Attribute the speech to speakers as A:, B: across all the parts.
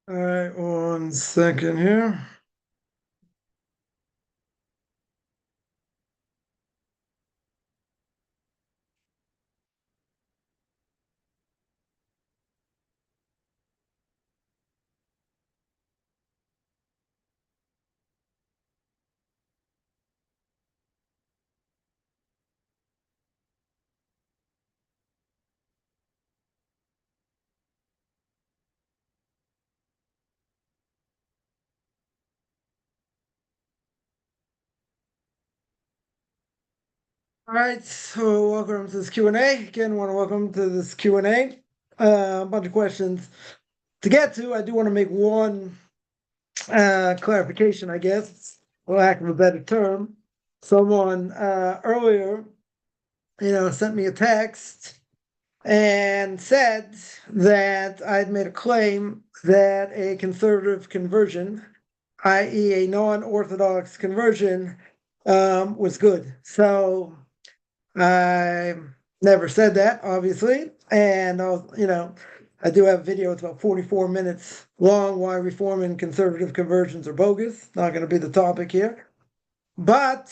A: All right, 1 second here. All right, so welcome to this Q&A. Again, want to welcome to this Q&A. A bunch of questions to get to. I do want to make one clarification, I guess, for lack of a better term. Someone earlier, sent me a text and said that I'd made a claim that a conservative conversion, i.e., a non-Orthodox conversion, was good. So I never said that, obviously. And I do have a video. It's about 44 minutes long. Why reform and conservative conversions are bogus. Not going to be the topic here. But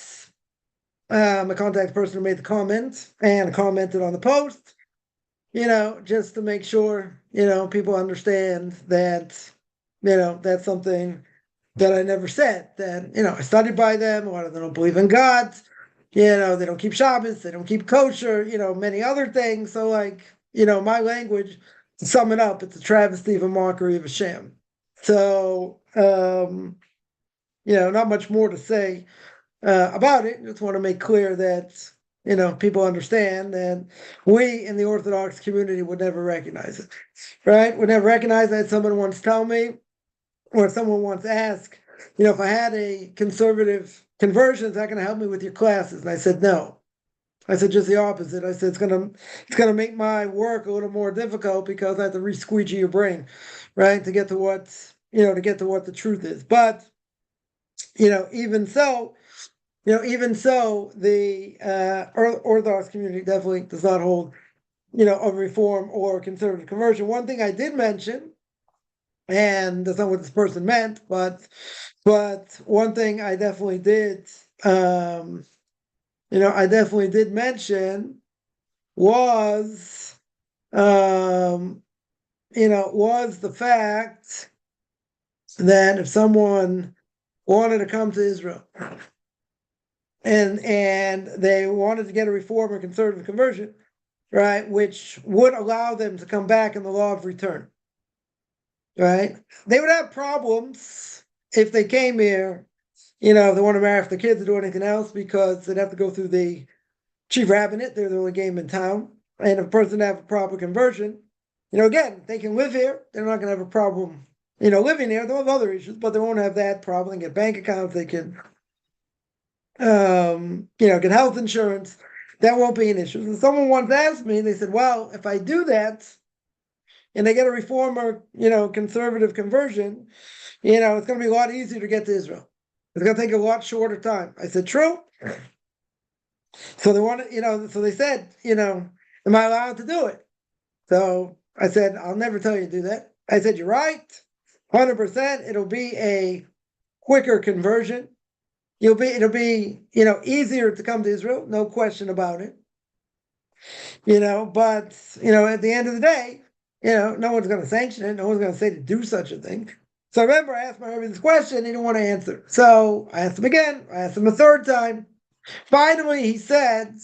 A: a contact person who made the comment and commented on the post, just to make sure, people understand that, that's something that I never said. That, I studied by them. A lot of them don't believe in God. They don't keep Shabbos, they don't keep kosher, many other things. So, my language, to sum it up, it's a travesty of a mockery of a sham. So, not much more to say about it. Just want to make clear that, people understand that we in the Orthodox community would never recognize it, right? Would never recognize that. Someone once tell me, or someone once asked, if I had a conservative conversion, is that going to help me with your classes? And I said, no. I said just the opposite. I said it's gonna make my work a little more difficult because I have to re-squeegee your brain, right, to get to what the truth is. But even so, the Orthodox community definitely does not hold, of reform or conservative conversion. One thing I did mention, and that's not what this person meant, but one thing I definitely did, mention was, was the fact that if someone wanted to come to Israel and they wanted to get a reform or conservative conversion, right, which would allow them to come back in the law of return, right, they would have problems if they came here, if they want to marry off their kids or do anything else, because they'd have to go through the chief rabbinate. They're the only game in town. And if a person have a proper conversion, again, they can live here. They're not going to have a problem, living here. They'll have other issues, but they won't have that problem. They get bank accounts. They can, get health insurance. That won't be an issue. And someone once asked me, they said, well, if I do that and they get a reform or, conservative conversion, it's going to be a lot easier to get to Israel. It's going to take a lot shorter time. I said, true. So they wanted, so they said, am I allowed to do it? So I said, I'll never tell you to do that. I said, you're right, 100%. It'll be a quicker conversion. It'll be, easier to come to Israel, no question about it. But at the end of the day, no one's going to sanction it. No one's going to say to do such a thing. So I remember I asked my Rabbi this question, he didn't want to answer. So I asked him again. I asked him a third time. Finally, he said,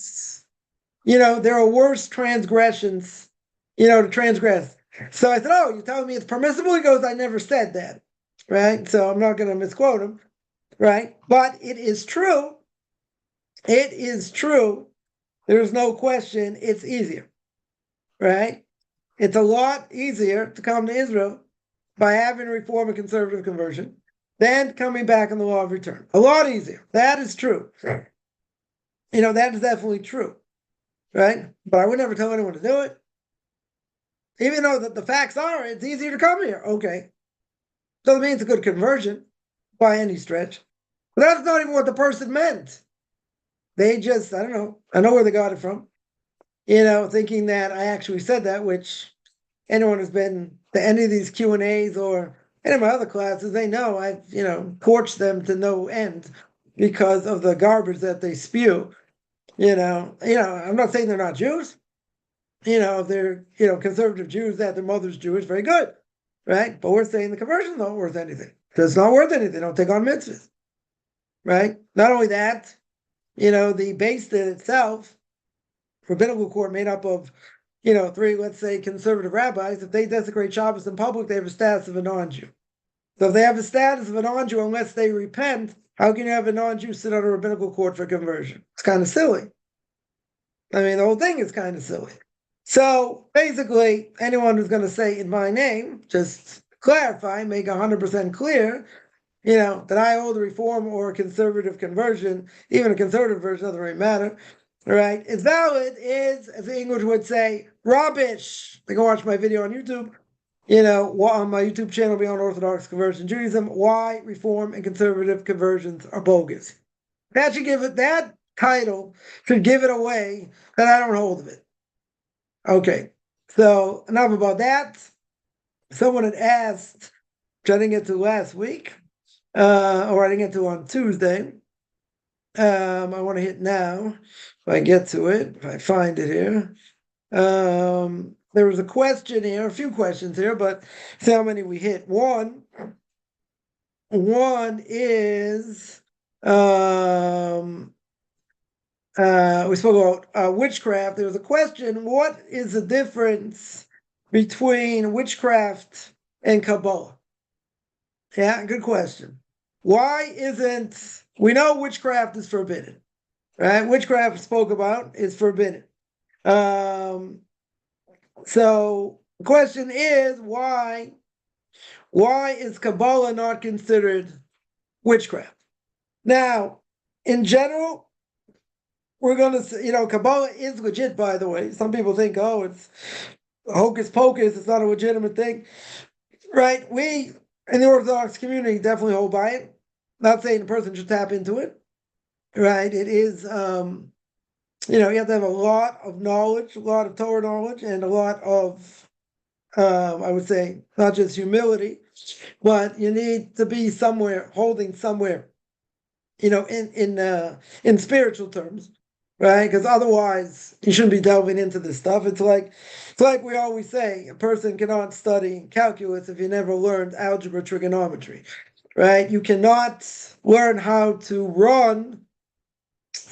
A: there are worse transgressions, to transgress. So I said, oh, you're telling me it's permissible? He goes, I never said that, right? So I'm not going to misquote him, right? But it is true. It is true. There's no question it's easier, right? It's a lot easier to come to Israel by having a reform and conservative conversion than coming back in the law of return. A lot easier. That is true. That is definitely true, right? But I would never tell anyone to do it. Even though the facts are, it's easier to come here. Okay. Doesn't mean it's a good conversion by any stretch. But that's not even what the person meant. They just, I don't know. I know where they got it from. Thinking that I actually said that, which anyone who's been to any of these Q&As or And in my other classes, they know I've, torched them to no end because of the garbage that they spew. I'm not saying they're not Jews. If they're, conservative Jews, that their mother's Jewish, very good, right? But we're saying the conversion's not worth anything. Because it's not worth anything. They don't take on mitzvahs, right? Not only that, the base din itself, rabbinical court made up of, three, let's say, conservative rabbis. If they desecrate Shabbos in public, they have a status of a non-Jew. So if they have the status of a non-Jew, unless they repent, how can you have a non-Jew sit on a rabbinical court for conversion? It's kind of silly. I mean, the whole thing is kind of silly. So basically, anyone who's going to say in my name, just clarify, make 100% clear, that I hold a reform or a conservative conversion, even a conservative version doesn't really matter, right? It's valid is, as the English would say, rubbish. They go watch my video on YouTube, on my YouTube channel, Beyond Orthodox Conversion Judaism, why reform and conservative conversions are bogus. That title should give it away that I don't hold of it. Okay, so enough about that. Someone had asked, which I didn't get to last week, or I didn't get to on Tuesday. I want to hit now, if I get to it, if I find it here. There was a question here, a few questions here, but see how many we hit. One is, we spoke about witchcraft. There was a question, what is the difference between witchcraft and kabbalah? Yeah, good question. Why isn't, we know witchcraft is forbidden, right? Witchcraft spoke about is forbidden. So the question is, why is kabbalah not considered witchcraft? Now, in general, we're going to say, kabbalah is legit, by the way. Some people think, oh, it's hocus pocus, it's not a legitimate thing, right? We, in the Orthodox community, definitely hold by it. Not saying the person should tap into it, right? It is, you have to have a lot of knowledge, a lot of Torah knowledge, and a lot of, I would say, not just humility, but you need to be somewhere, holding somewhere, in spiritual terms, right? Because otherwise, you shouldn't be delving into this stuff. It's like we always say, a person cannot study calculus if you never learned algebra, trigonometry, right? You cannot learn how to run,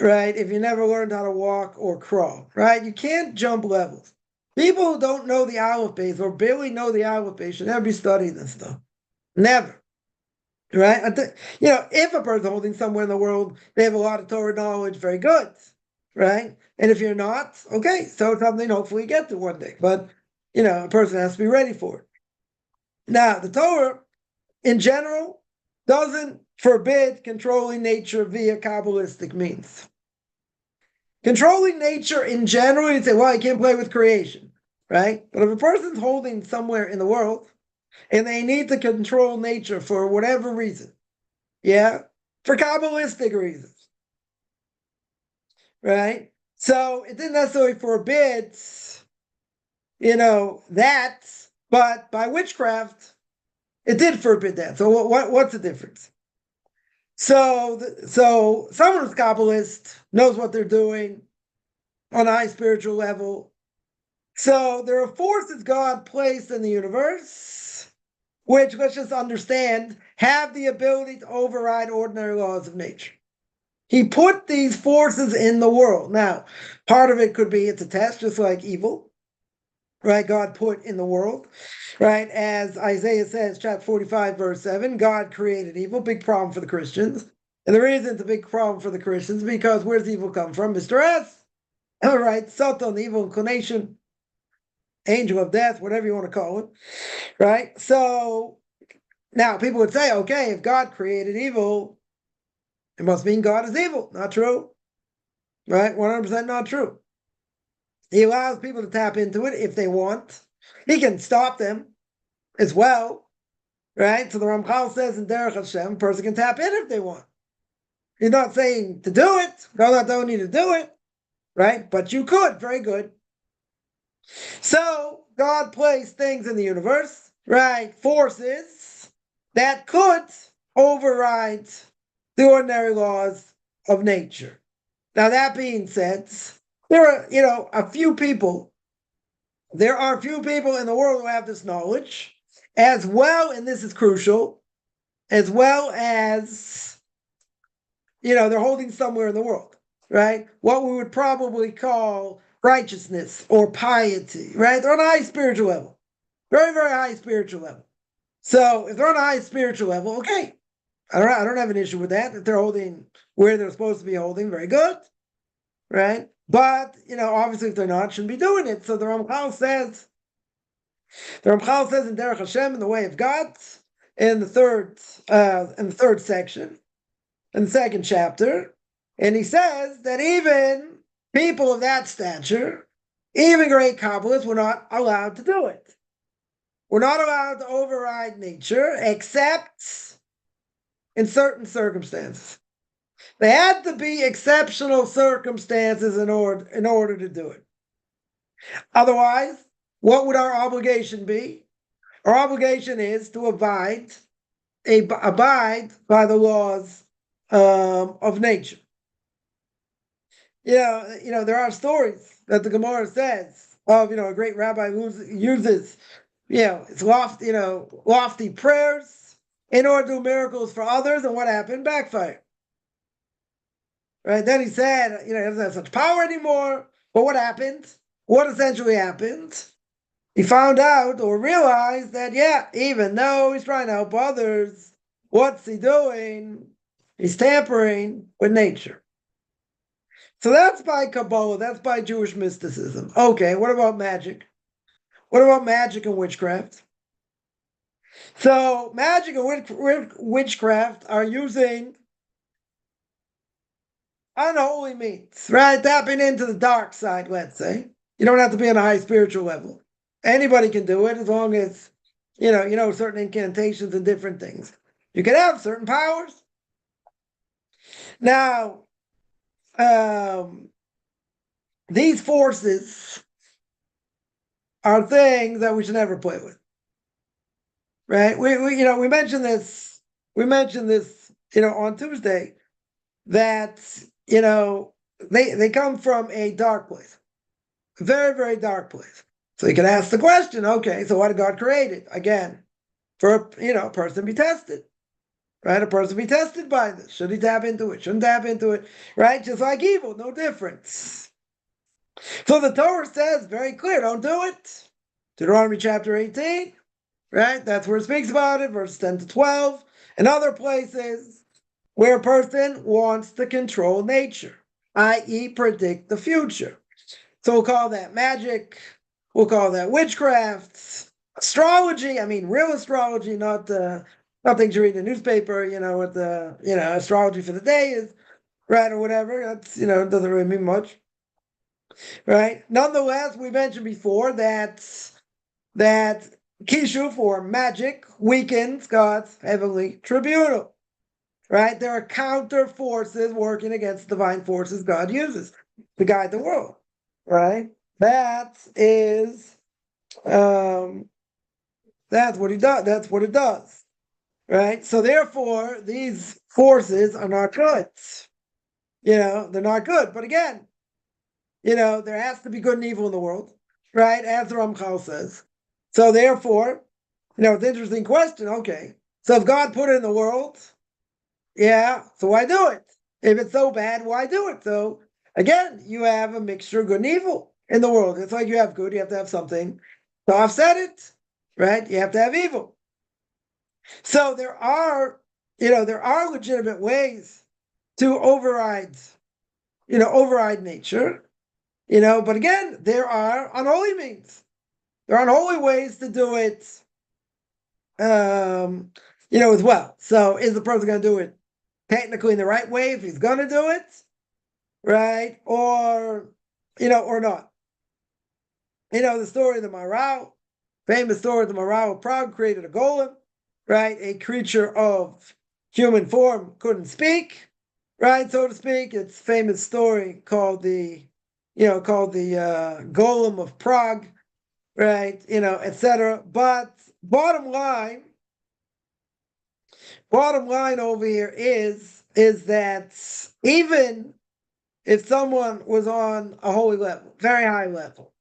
A: right, if you never learned how to walk or crawl, right? You can't jump levels. People who don't know the Aleph Beis or barely know the Aleph Beis should never be studying this stuff. Never. Right? If a person holding somewhere in the world, they have a lot of Torah knowledge, very good. Right? And if you're not, okay, so it's something hopefully you get to one day. But, a person has to be ready for it. Now, the Torah, in general, doesn't forbid controlling nature via Kabbalistic means. Controlling nature in general, you'd say, well, I can't play with creation, right? But if a person's holding somewhere in the world and they need to control nature for whatever reason, yeah, for Kabbalistic reasons, right? So it didn't necessarily forbid, that, but by witchcraft, it did forbid that. So what's the difference? So someone who's Kabbalist knows what they're doing on a high spiritual level. So there are forces God placed in the universe, which, let's just understand, have the ability to override ordinary laws of nature. He put these forces in the world. Now, part of it could be it's a test, just like evil, right? God put in the world, right? As Isaiah says, chapter 45, verse 7, God created evil. Big problem for the Christians. And the reason it's a big problem for the Christians, because where's evil come from? Mr. S. All right, Satan, the evil inclination, angel of death, whatever you want to call it, right? So now people would say, okay, if God created evil, it must mean God is evil. Not true, right? 100% not true. He allows people to tap into it if they want. He can stop them as well, right? So the Ramchal says in Derech Hashem, a person can tap in if they want. He's not saying to do it. God don't need to do it, right? But you could. Very good. So God placed things in the universe, right? Forces, that could override the ordinary laws of nature. Now, that being said, there are, a few people. There are a few people in the world who have this knowledge, as well, and this is crucial, as well as, they're holding somewhere in the world, right? What we would probably call righteousness or piety, right? They're on a high spiritual level, very, very high spiritual level. So if they're on a high spiritual level, okay, I don't have an issue with that. If they're holding where they're supposed to be holding, very good, right? But obviously, if they're not, shouldn't be doing it. So the Ramchal says in Derech Hashem, in the way of God, in the third section, in the second chapter, and he says that even people of that stature, even great Kabbalists, were not allowed to do it. We're not allowed to override nature except in certain circumstances. They had to be exceptional circumstances in order to do it. Otherwise, what would our obligation be? Our obligation is to abide by the laws of nature. There are stories that the Gemara says of a great rabbi who uses it's lofty prayers in order to do miracles for others, and what happened? Backfire. Right? Then he said, he doesn't have such power anymore. But what happened? What essentially happened? He found out or realized that, even though he's trying to help others, what's he doing? He's tampering with nature. So that's by Kabbalah, that's by Jewish mysticism. Okay, what about magic? What about magic and witchcraft? So magic and witchcraft are using unholy means, right? Tapping into the dark side, let's say. You don't have to be on a high spiritual level. Anybody can do it as long as, certain incantations and different things. You can have certain powers. Now, these forces are things that we should never play with, right? We mentioned this. We mentioned this, on Tuesday, that they come from a dark place, very, very dark place. So you can ask the question, okay, so why did God create it? Again, for a person to be tested, right? A person be tested by this. Should he tap into it? Shouldn't tap into it, right? Just like evil, no difference. So the Torah says very clear, don't do it. Deuteronomy chapter 18, right? That's where it speaks about it, verses 10 to 12, and other places where a person wants to control nature, i.e. predict the future. So we'll call that magic, we'll call that witchcraft, astrology, real astrology, not things you read in the newspaper, what the, astrology for the day is, right, or whatever. That's, it doesn't really mean much, right? Nonetheless, we mentioned before that kishuf, or magic, weakens God's heavenly tribunal, right? There are counter forces working against divine forces God uses to guide the world, right? That is, that's what he does. That's what it does, right? So therefore, these forces are not good. They're not good. But again, there has to be good and evil in the world, right? As the Ramchal says. So therefore, it's an interesting question. Okay, so if God put it in the world, so why do it? If it's so bad, why do it? So again, you have a mixture of good and evil in the world. It's like you have good, you have to have something to offset it, right? You have to have evil. So there are legitimate ways to override nature, but again, there are unholy means. There are unholy ways to do it, as well. So is the person going to do it technically in the right way if he's going to do it, right? Or not. The story of the Maral, famous story of the Maral of Prague, created a golem, right? A creature of human form, couldn't speak, right? So to speak. It's a famous story called the Golem of Prague, right? Etc. But bottom line, Bottom line over here is that even if someone was on a holy level, very high level,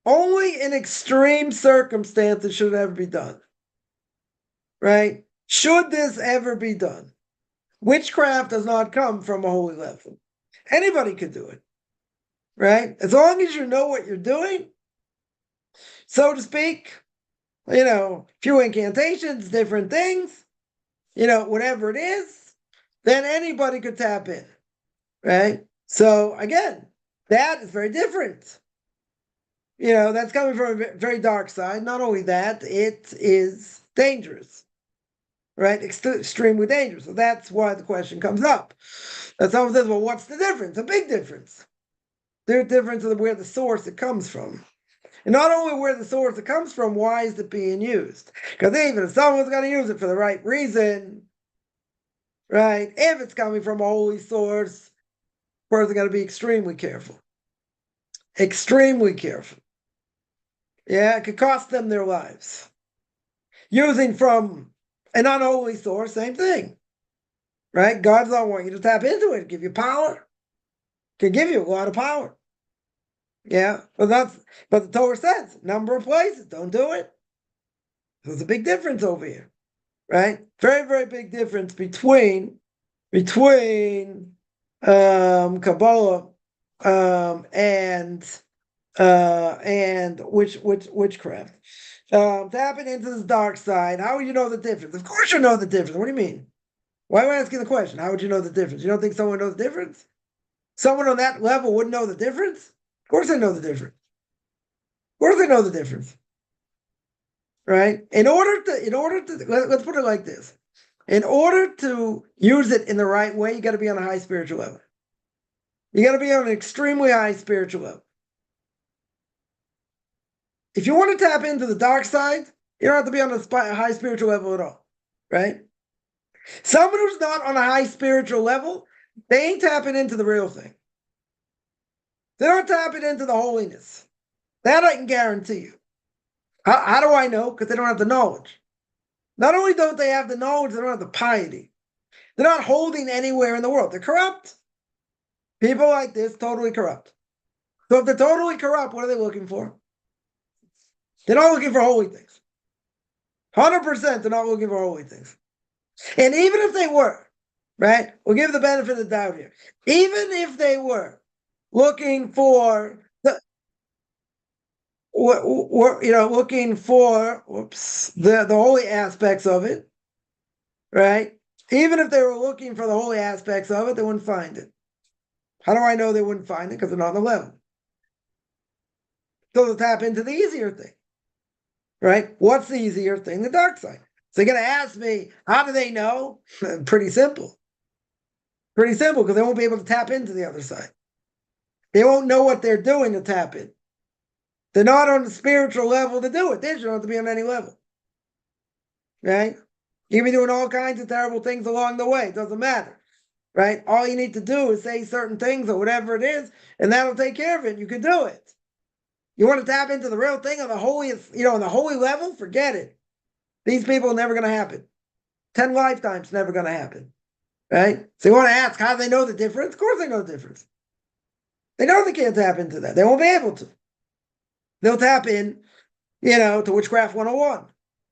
A: only in extreme circumstances should it ever be done. Right? Should this ever be done? Witchcraft does not come from a holy level. Anybody could do it. Right? As long as you know what you're doing, so to speak, few incantations, different things, whatever it is, then anybody could tap in. Right? So again, that is very different. That's coming from a very dark side. Not only that, it is dangerous, right? Extremely dangerous. So that's why the question comes up. And someone says, well, what's the difference? A big difference. There's a difference of where the source it comes from. And not only where the source it comes from, why is it being used? Because even if someone's going to use it for the right reason, right? If it's coming from a holy source, of course, they're going to be extremely careful. Extremely careful. Yeah, it could cost them their lives. Using from an unholy source, same thing. Right? God doesn't want you to tap into it, give you power. Can give you a lot of power. Yeah, but the Torah says number of places, don't do it. There's a big difference over here, right? Very, very big difference between Kabbalah and witchcraft. Tapping into this dark side. How would you know the difference? Of course you know the difference. What do you mean? Why am I asking the question? How would you know the difference? You don't think someone knows the difference? Someone on that level wouldn't know the difference? Of course they know the difference. Of course they know the difference. Right? In order to let's put it like this. In order to use it in the right way, you got to be on a high spiritual level. You got to be on an extremely high spiritual level. If you want to tap into the dark side, you don't have to be on a high spiritual level at all, right? Someone who's not on a high spiritual level, they ain't tapping into the real thing. They're not tapping into the holiness. That I can guarantee you. How do I know? Because they don't have the knowledge. Not only don't they have the knowledge, they don't have the piety. They're not holding anywhere in the world. They're corrupt. People like this, totally corrupt. So if they're totally corrupt, what are they looking for? They're not looking for holy things. 100% they're not looking for holy things. And even if they were, right, we'll give the benefit of the doubt here. Even if they were looking for looking for the holy aspects of it, right? Even if they were looking for the holy aspects of it, they wouldn't find it. How do I know they wouldn't find it? Because they're not on the level. So they'll tap into the easier thing, right? What's the easier thing? The dark side. So you're going to ask me, how do they know? Pretty simple. Pretty simple, because they won't be able to tap into the other side. They won't know what they're doing to tap in. They're not on the spiritual level to do it. They shouldn't have to be on any level. Right? You can be doing all kinds of terrible things along the way. It doesn't matter. Right? All you need to do is say certain things or whatever it is, and that'll take care of it. You can do it. You want to tap into the real thing on the holiest, on the holy level? Forget it. These people are never going to happen. 10 lifetimes never going to happen. Right? So you want to ask, how do they know the difference? Of course they know the difference. They know they can't tap into that. They won't be able to. They'll tap in, to Witchcraft 101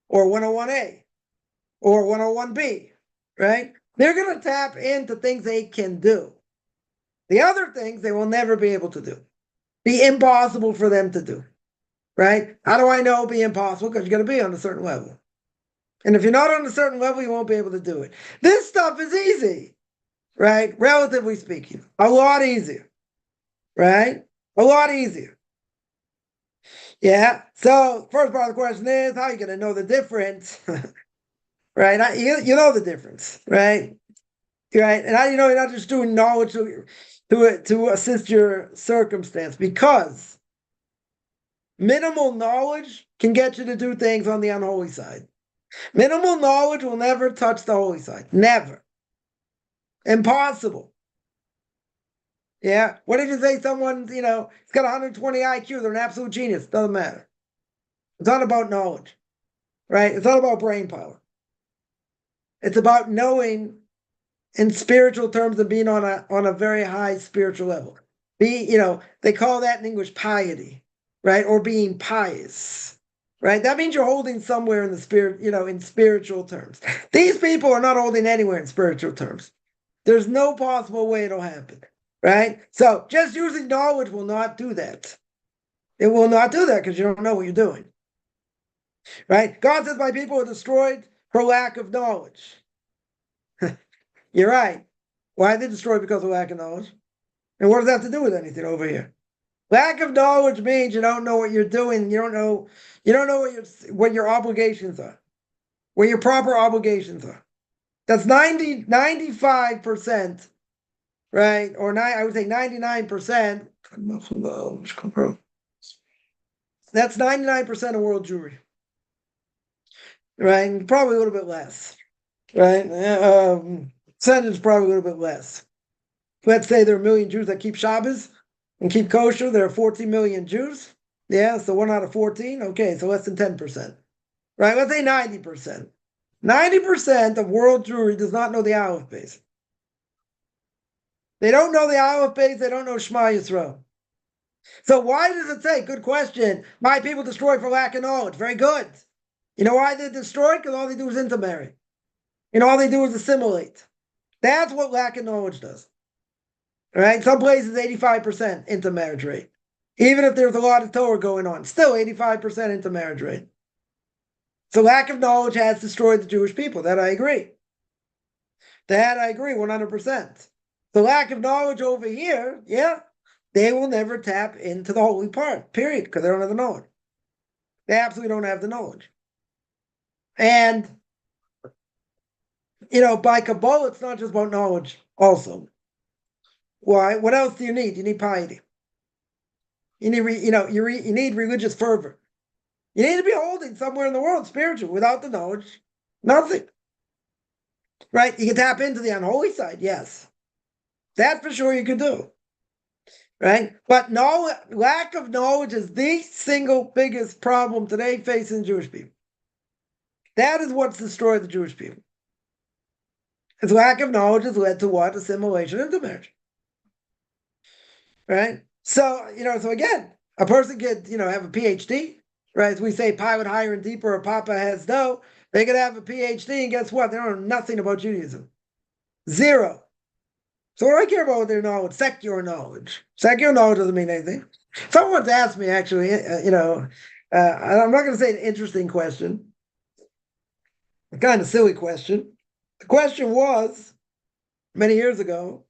A: or 101A or 101B, right? They're going to tap into things they can do. The other things they will never be able to do. Be impossible for them to do, right? How do I know it'll be impossible? Because you're going to be on a certain level. And if you're not on a certain level, you won't be able to do it. This stuff is easy, right? Relatively speaking, a lot easier, right? A lot easier. Yeah. So first part of the question is, how are you going to know the difference? Right? You know the difference, right? Right. And how do you know you're not just doing knowledge to assist your circumstance? Because minimal knowledge can get you to do things on the unholy side. Minimal knowledge will never touch the holy side. Never. Impossible. Yeah. What if you say someone's, he's got 120 IQ, they're an absolute genius? Doesn't matter. It's not about knowledge, right? It's not about brain power. It's about knowing in spiritual terms and being on a very high spiritual level. They call that in English piety, right? Or being pious, right? That means you're holding somewhere in the spirit, in spiritual terms. These people are not holding anywhere in spiritual terms. There's no possible way it'll happen, right? So just using knowledge will not do that. It will not do that because you don't know what you're doing, right? God says my people are destroyed for lack of knowledge. You're right. Why are they destroyed? Because of lack of knowledge. And what does that have to do with anything over here? Lack of knowledge means you don't know what you're doing. You don't know what your obligations are, what your proper obligations are. That's 95%, right? Or I would say 99%. That's 99% of world Jewry, right? Probably a little bit less, right? Percentage is probably a little bit less. Let's say there are 1 million Jews that keep Shabbos and keep kosher. There are 14 million Jews. Yeah, so 1 out of 14. Okay, so less than 10%. Right? Let's say 90%. 90% of world Jewry does not know the Aleph base. They don't know the Aleph base. They don't know Shema Yisrael. So why does it say, good question, my people destroyed for lack of knowledge? Very good. You know why they're destroyed? Because all they do is intermarry. All they do is assimilate. That's what lack of knowledge does. All right, some places 85% intermarriage rate. Even if there's a lot of Torah going on, still 85% intermarriage rate. So lack of knowledge has destroyed the Jewish people. That I agree. 100%. The lack of knowledge over here, yeah, they will never tap into the holy part, period, because they don't have the knowledge. They absolutely don't have the knowledge. And, by Kabbalah, it's not just about knowledge also. Why? What else do you need? You need piety. You need, you need religious fervor. You need to be holding somewhere in the world spiritual. Without the knowledge, nothing. Right? You can tap into the unholy side, yes. That for sure you can do. Right? But lack of knowledge is the single biggest problem today facing Jewish people. That is what's destroyed the Jewish people. Its lack of knowledge has led to what? Assimilation and intermarriage. Right? So, so again, a person could, have a PhD, right? As we say, pilot higher and deeper, or Papa has no. They could have a PhD, and guess what? They don't know nothing about Judaism. Zero. So what do I care about their knowledge? Secular knowledge. Secular knowledge doesn't mean anything. Someone's asked me, actually, I'm not going to say an interesting question, a kind of silly question. The question was, many years ago,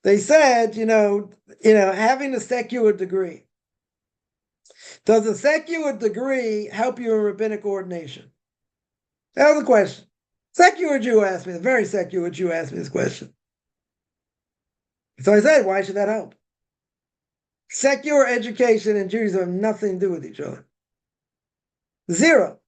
A: they said, having a secular degree. Does a secular degree help you in rabbinic ordination? That was the question. Secular Jew asked me, a very secular Jew asked me this question. So I said, why should that help? Secular education and Judaism have nothing to do with each other. Zero.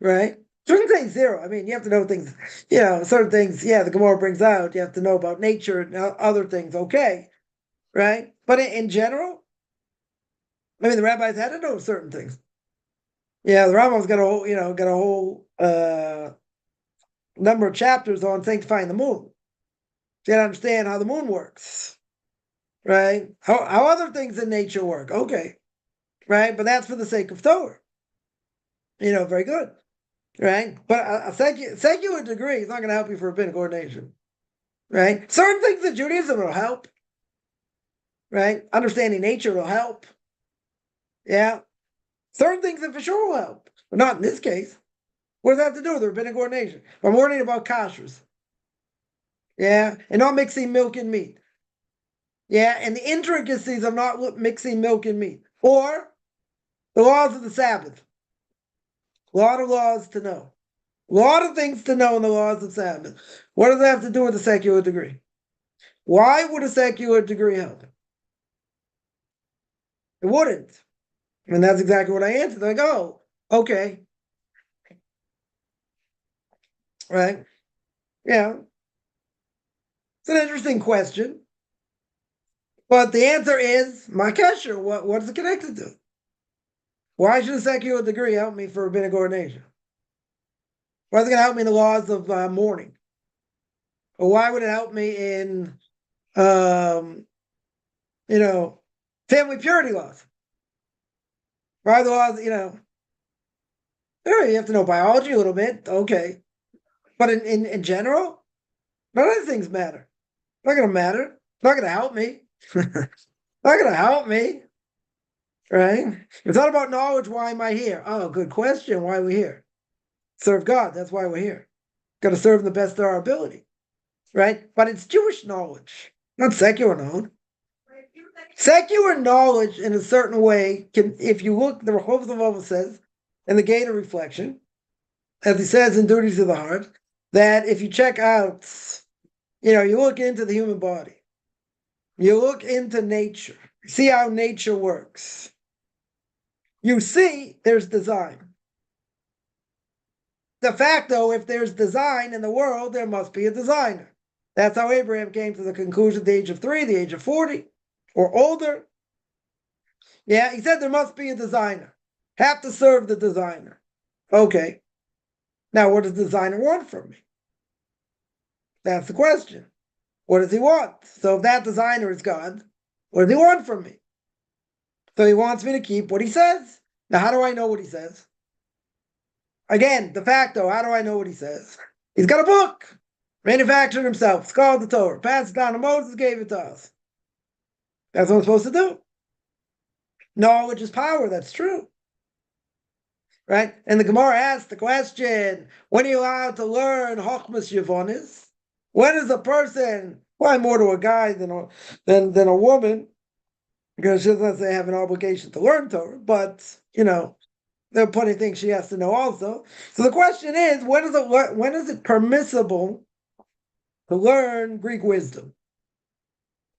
A: Right? Shouldn't say zero. I mean, you have to know things, certain things, the Gemara brings out. You have to know about nature and other things, okay. Right? But in general, I mean, the rabbis had to know certain things. Yeah, the Rambam's got a whole number of chapters on sanctifying the moon. So you gotta understand how the moon works, right? How other things in nature work, okay, right? But that's for the sake of Torah. Very good, right? But a secular degree is not going to help you for rabbinic ordination, right? Certain things in Judaism will help, right? Understanding nature will help, yeah. Certain things that for sure will help, but not in this case. What does that have to do with rabbinic ordination? I'm worrying about kashrus. Yeah, and not mixing milk and meat. Yeah, and the intricacies of not mixing milk and meat. Or the laws of the Sabbath. A lot of laws to know. A lot of things to know in the laws of Sabbath. What does that have to do with a secular degree? Why would a secular degree help? It wouldn't. And that's exactly what I answered. I go, okay. Right? Yeah. It's an interesting question. But the answer is, my kesher, what is it connected to? Why should a secular degree help me for rabbinic ordination? Why is it going to help me in the laws of mourning? Or why would it help me in, um, family purity laws? Why are the laws, you have to know biology a little bit, okay. But in general, none of these things matter. Not going to matter. Not going to help me. Not going to help me. Right? It's not about knowledge. Why am I here? Oh, good question. Why are we here? Serve God. That's why we're here. Got to serve the best of our ability. Right? But it's Jewish knowledge, not secular knowledge. Secular knowledge, in a certain way, can, if you look, the Rehovot says, in the Gate of Reflection, as he says in Duties of the Heart, that if you check out, you look into the human body, you look into nature, see how nature works. You see there's design. De facto, if there's design in the world, there must be a designer. That's how Abraham came to the conclusion at the age of 3, the age of 40, or older. Yeah, he said there must be a designer. Have to serve the designer. Okay. Now, what does the designer want from me? That's the question. What does he want? So if that designer is God, what does he want from me? So he wants me to keep what he says. Now, how do I know what he says? Again, de facto, how do I know what he says? He's got a book, manufactured himself. It's called the Torah. Passed it down to Moses, gave it to us. That's what I'm supposed to do. Knowledge is power. That's true. Right? And the Gemara asks the question, when are you allowed to learn Chochmas Yavonis? When is a person, why more to a guy than a woman? Because she doesn't say have an obligation to learn Torah, but, there are plenty of things she has to know also. So the question is, when is it permissible to learn Greek wisdom,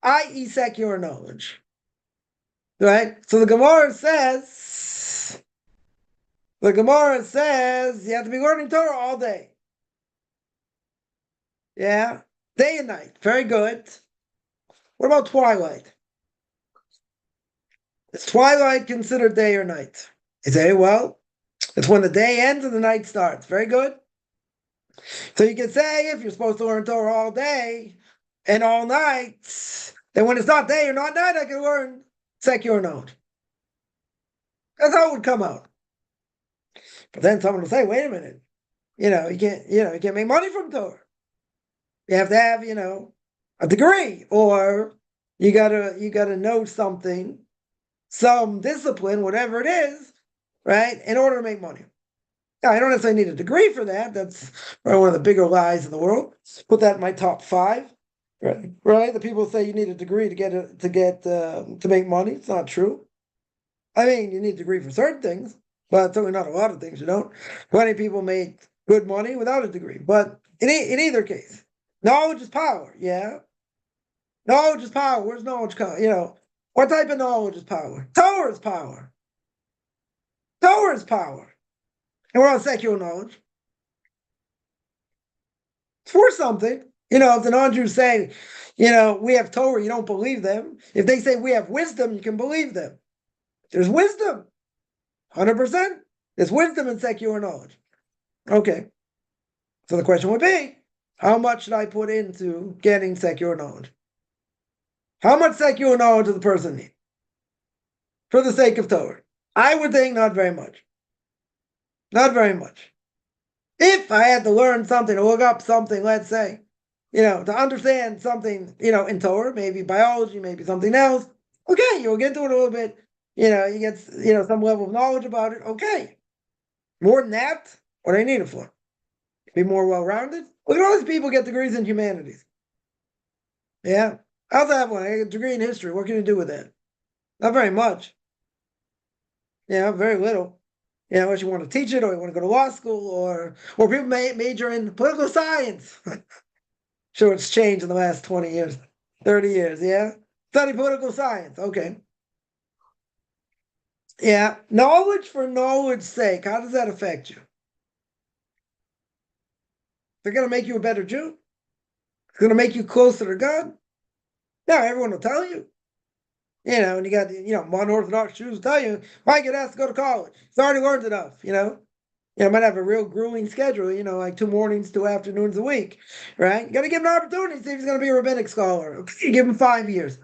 A: i.e. secular knowledge? Right? So the Gemara says you have to be learning Torah all day. Yeah? Day and night. Very good. What about twilight? Is twilight considered day or night? You say, well, it's when the day ends and the night starts. Very good. So you can say if you're supposed to learn Torah all day and all night, then when it's not day or not night, I can learn secular knowledge. That's how it would come out. But then someone will say, wait a minute, you can't make money from Torah. You have to have, a degree, or you gotta know something, some discipline, whatever it is, right, in order to make money. Now, I don't necessarily need a degree for that. That's probably one of the bigger lies in the world. Put that in my top 5. Right? The people say you need a degree to make money. It's not true. I mean, you need a degree for certain things, but certainly not a lot of things. You don't. Plenty of people make good money without a degree. But in either case, knowledge is power. Yeah, knowledge is power. Where's knowledge come? What type of knowledge is power? Torah is power. Torah is power. And we're on secular knowledge. It's for something. If the non-Jews say, we have Torah, you don't believe them. If they say we have wisdom, you can believe them. There's wisdom. 100%. There's wisdom in secular knowledge. Okay. So the question would be, how much should I put into getting secular knowledge? How much secular knowledge does the person need? For the sake of Torah. I would think not very much. Not very much. If I had to learn something, to look up something, let's say, to understand something, in Torah, maybe biology, maybe something else, okay, you'll get into it a little bit, you get, some level of knowledge about it, okay. More than that, what do I need it for? Be more well-rounded? Look at all these people get degrees in humanities. Yeah. I also have one. I got a degree in history. What can you do with that? Not very much. Yeah, very little. Unless you want to teach it, or you want to go to law school, or people may major in political science. Sure, it's changed in the last 20 years, 30 years, yeah? Study political science, okay. Yeah, knowledge for knowledge's sake, how does that affect you? They're going to make you a better Jew? It's going to make you closer to God? No, everyone will tell you. And you got, modern Orthodox Jews tell you, why get asked to go to college? It's already learned enough, Might have a real grueling schedule, like 2 mornings, 2 afternoons a week, right? You got to give him an opportunity, see if he's going to be a rabbinic scholar. Okay, you give him 5 years.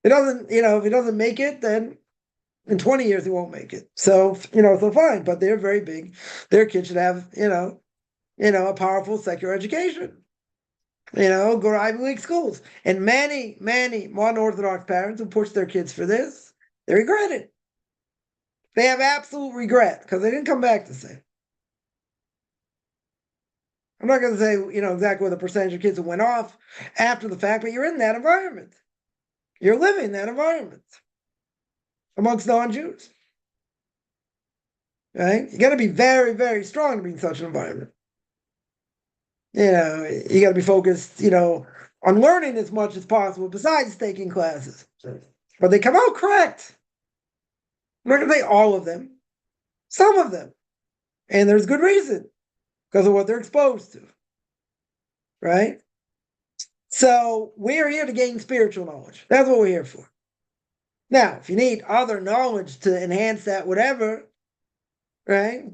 A: It doesn't, if he doesn't make it, then in 20 years he won't make it. So, so fine. But they're very big. Their kids should have, a powerful secular education. Go to Ivy League schools. And many, many modern Orthodox parents who push their kids for this, they regret it. They have absolute regret because they didn't come back the same. I'm not going to say, exactly what the percentage of kids who went off after the fact, but you're in that environment. You're living that environment amongst non-Jews. Right? You got to be very, very strong to be in such an environment. You got to be focused, on learning as much as possible besides taking classes. But they come out correct. I'm not going to say all of them, some of them. And there's good reason because of what they're exposed to. Right? So we're here to gain spiritual knowledge. That's what we're here for. Now, if you need other knowledge to enhance that, whatever, right?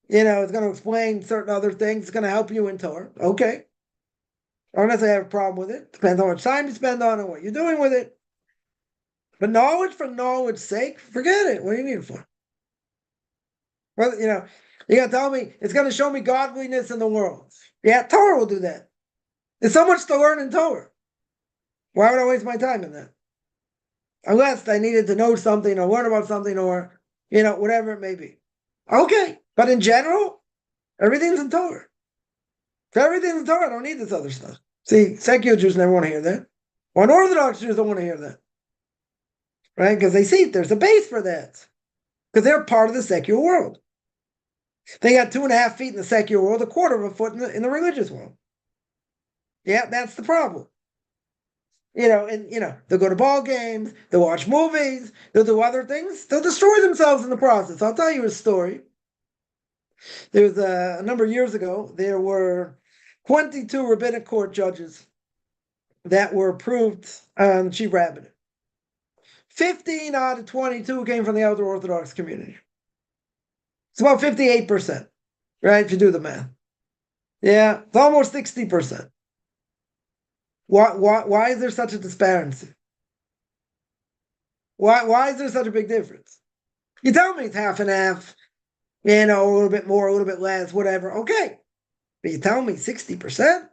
A: It's going to explain certain other things. It's going to help you in Torah. Okay. I don't necessarily have a problem with it. Depends on how much time you spend on it, what you're doing with it. But knowledge for knowledge's sake, forget it. What do you need it for? Well, you got to tell me, it's going to show me godliness in the world. Yeah, Torah will do that. There's so much to learn in Torah. Why would I waste my time in that? Unless I needed to know something or learn about something or, whatever it may be. Okay. But in general, everything's in Torah. If everything's in Torah, I don't need this other stuff. See, secular Jews never want to hear that. Or Orthodox Jews don't want to hear that. Right? Because they see there's a base for that. Because they're part of the secular world. They got 2.5 feet in the secular world, 1/4 of a foot in the religious world. Yeah, that's the problem. They'll go to ball games, they'll watch movies, they'll do other things, they'll destroy themselves in the process. I'll tell you a story. There was a number of years ago, there were 22 rabbinic court judges that were approved on the chief rabbinate. 15 out of 22 came from the outer Orthodox community. It's about 58%, right? If you do the math. Yeah, it's almost 60%. Why is there such a disparity? Why is there such a big difference? You tell me it's half and half, a little bit more, a little bit less, whatever. Okay. But you tell me 60%?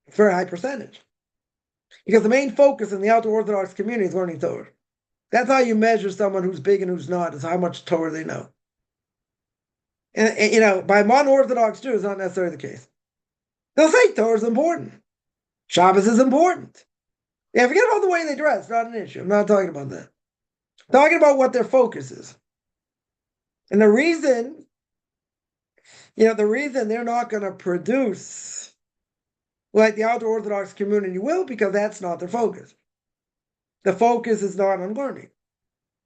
A: It's a very high percentage. Because the main focus in the outer Orthodox community is learning Torah. That's how you measure someone who's big and who's not, is how much Torah they know. And by modern Orthodox Jews, it's not necessarily the case. They'll say Torah is important. Shabbos is important. Yeah, forget about the way they dress. Not an issue. I'm not talking about that. I'm talking about what their focus is. And the reason they're not going to produce like the outer Orthodox community will, because that's not their focus. The focus is not on learning.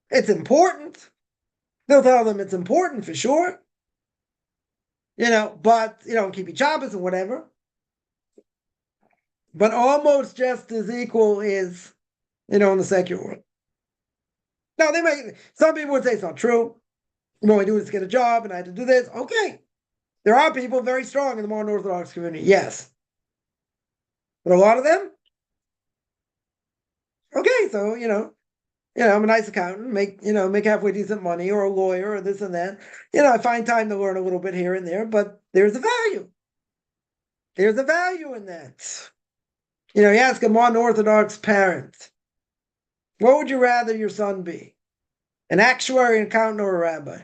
A: It's important. They'll tell them it's important for sure. But, keeping Shabbos and whatever. But almost just as equal is, in the secular world. Now, some people would say it's not true. All I do is get a job and I had to do this. Okay. There are people very strong in the modern Orthodox community. Yes. But a lot of them? Okay, so, I'm a nice accountant, make halfway decent money, or a lawyer, or this and that. I find time to learn a little bit here and there, but there's a value. There's a value in that. You ask a modern Orthodox parent, what would you rather your son be? An actuary, an accountant, or a rabbi?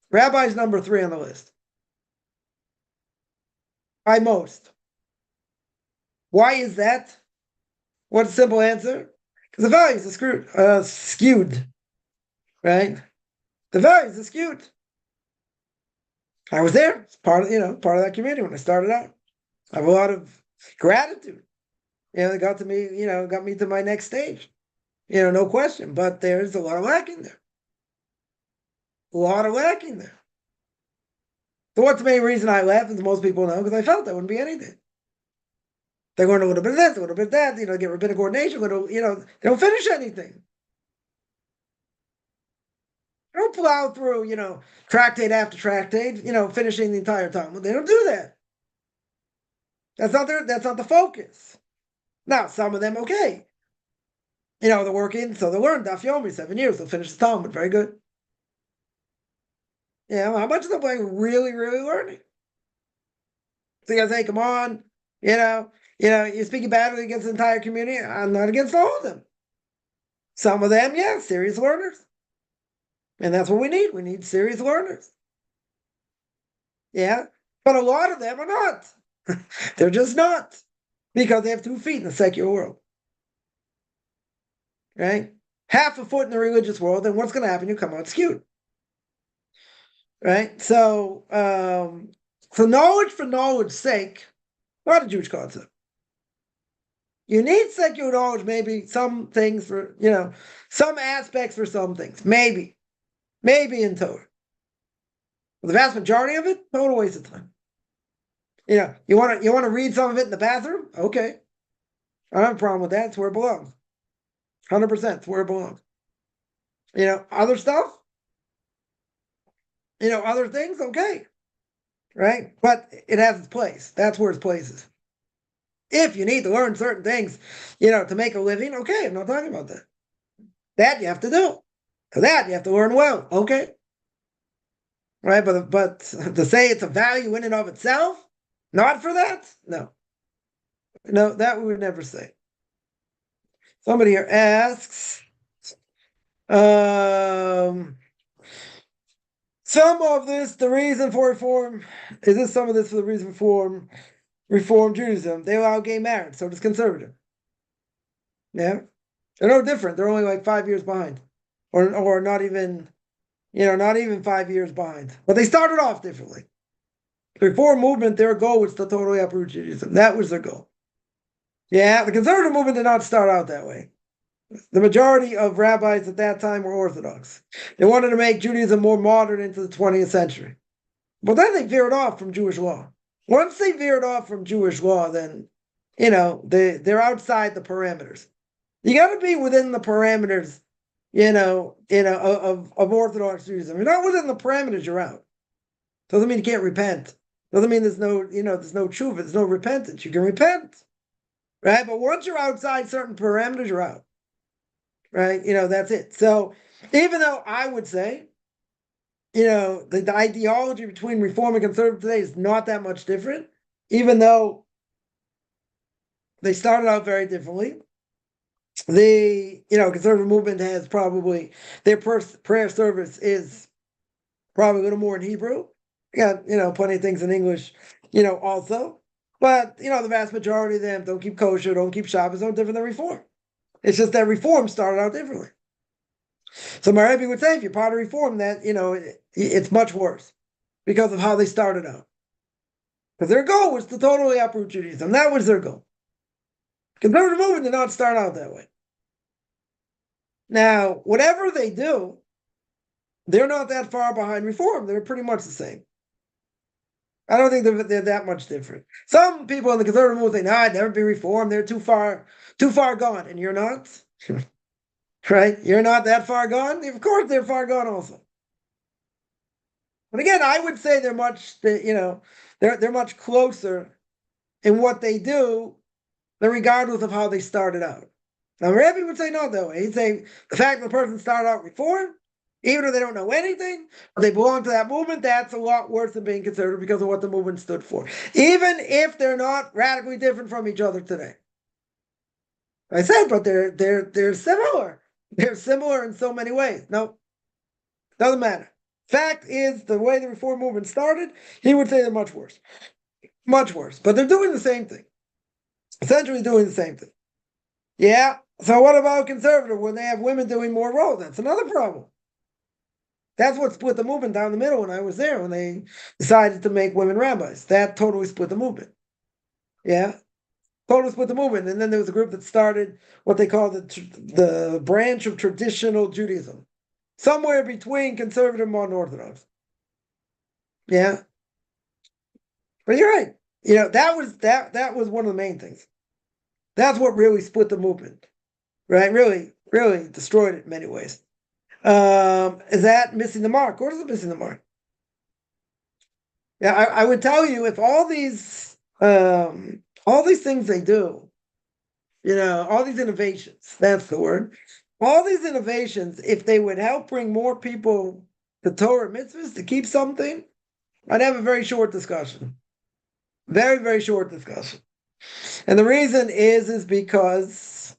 A: Rabbi's number 3 on the list. By most. Why is that? What's the simple answer? Because the values are skewed, right? The values are skewed. I was there. It's part of that community when I started out. I have a lot of gratitude. They got me to my next stage. No question. But there's a lot of lacking there. A lot of lacking there. So what's the main reason I left, as most people know? Because I felt there wouldn't be anything. They learn a little bit of this, a little bit of that, get rabbinic ordination, they don't finish anything. They don't plow through, tractate after tractate, finishing the entire Talmud. They don't do that. That's not the focus. Now, some of them, okay. They're working, so they learn Daf Yomi, 7 years, they'll finish the Talmud. Very good. How much of them like really, really learning? So you gotta say, come on, you're speaking badly against the entire community. I'm not against all of them. Some of them, yeah, serious learners. And that's what we need. We need serious learners. Yeah. But a lot of them are not. They're just not. Because they have 2 feet in the secular world. Right? Half a foot in the religious world, then what's going to happen? You come out skewed. Right? So, for knowledge for knowledge's sake, not a Jewish concept. You need secular knowledge, maybe some things for, some aspects for some things. Maybe in Torah. But the vast majority of it, total waste of time. You want to read some of it in the bathroom? Okay. I don't have a problem with that. It's where it belongs. 100%. It's where it belongs. Other stuff? Other things? Okay. Right? But it has its place. That's where its place is. If you need to learn certain things, to make a living, okay, I'm not talking about that. That you have to do. For that, you have to learn well. Okay. Right? But to say it's a value in and of itself, not for that? No. No, that we would never say. Somebody here asks, some of this, the reason for reform, is this some of this for the reason for reform Judaism? They allow gay marriage, so it's conservative. Yeah. They're no different. They're only like 5 years behind. Or not even, not even 5 years behind. But they started off differently. The reform movement, their goal was to totally uproot Judaism. That was their goal. Yeah, the conservative movement did not start out that way. The majority of rabbis at that time were Orthodox. They wanted to make Judaism more modern into the 20th century. But then they veered off from Jewish law. Once they veered off from Jewish law, then, they're outside the parameters. You got to be within the parameters, of Orthodox Judaism. You're not within the parameters, you're out. Doesn't mean you can't repent. Doesn't mean there's no tshuva, there's no repentance. You can repent, right? But once you're outside certain parameters, you're out, right? That's it. So even though I would say, the ideology between Reform and Conservative today is not that much different, even though they started out very differently. The, conservative movement has probably, their prayer service is probably a little more in Hebrew. You got, plenty of things in English, also. But, the vast majority of them don't keep kosher, don't keep Shabbos, no different than Reform. It's just that Reform started out differently. So my Rabbi would say, if you're part of Reform, that, it's much worse because of how they started out. Because their goal was to totally uproot Judaism. That was their goal. Conservative movement did not start out that way. Now, whatever they do, they're not that far behind Reform. They're pretty much the same. I don't think they're that much different. Some people in the conservative movement think, no, I'd never be Reformed. They're too far gone. And you're not? Right? You're not that far gone? Of course they're far gone also. But again, I would say they're much, they're much closer in what they do than regardless of how they started out. Now, Rabbi would say not that way. He'd say the fact that the person started out Reform, even if they don't know anything, but they belong to that movement, that's a lot worse than being conservative because of what the movement stood for. Even if they're not radically different from each other today. I said, but they're similar. They're similar in so many ways. No, doesn't matter. Fact is, the way the Reform movement started, he would say they're much worse. Much worse. But they're doing the same thing. Essentially doing the same thing. Yeah. So what about conservative when they have women doing more roles? That's another problem. That's what split the movement down the middle when I was there, when they decided to make women rabbis. That totally split the movement. Yeah. Totally split the movement. And then there was a group that started what they call the branch of traditional Judaism. Somewhere between conservative and modern Orthodox. Yeah. But you're right. That was one of the main things. That's what really split the movement. Right? Really, really destroyed it in many ways. Is that missing the mark? Or is it missing the mark? Yeah, I would tell you if all these things they do, all these innovations, that's the word. All these innovations, if they would help bring more people to Torah mitzvahs to keep something, I'd have a very short discussion. Very, very short discussion. And the reason is because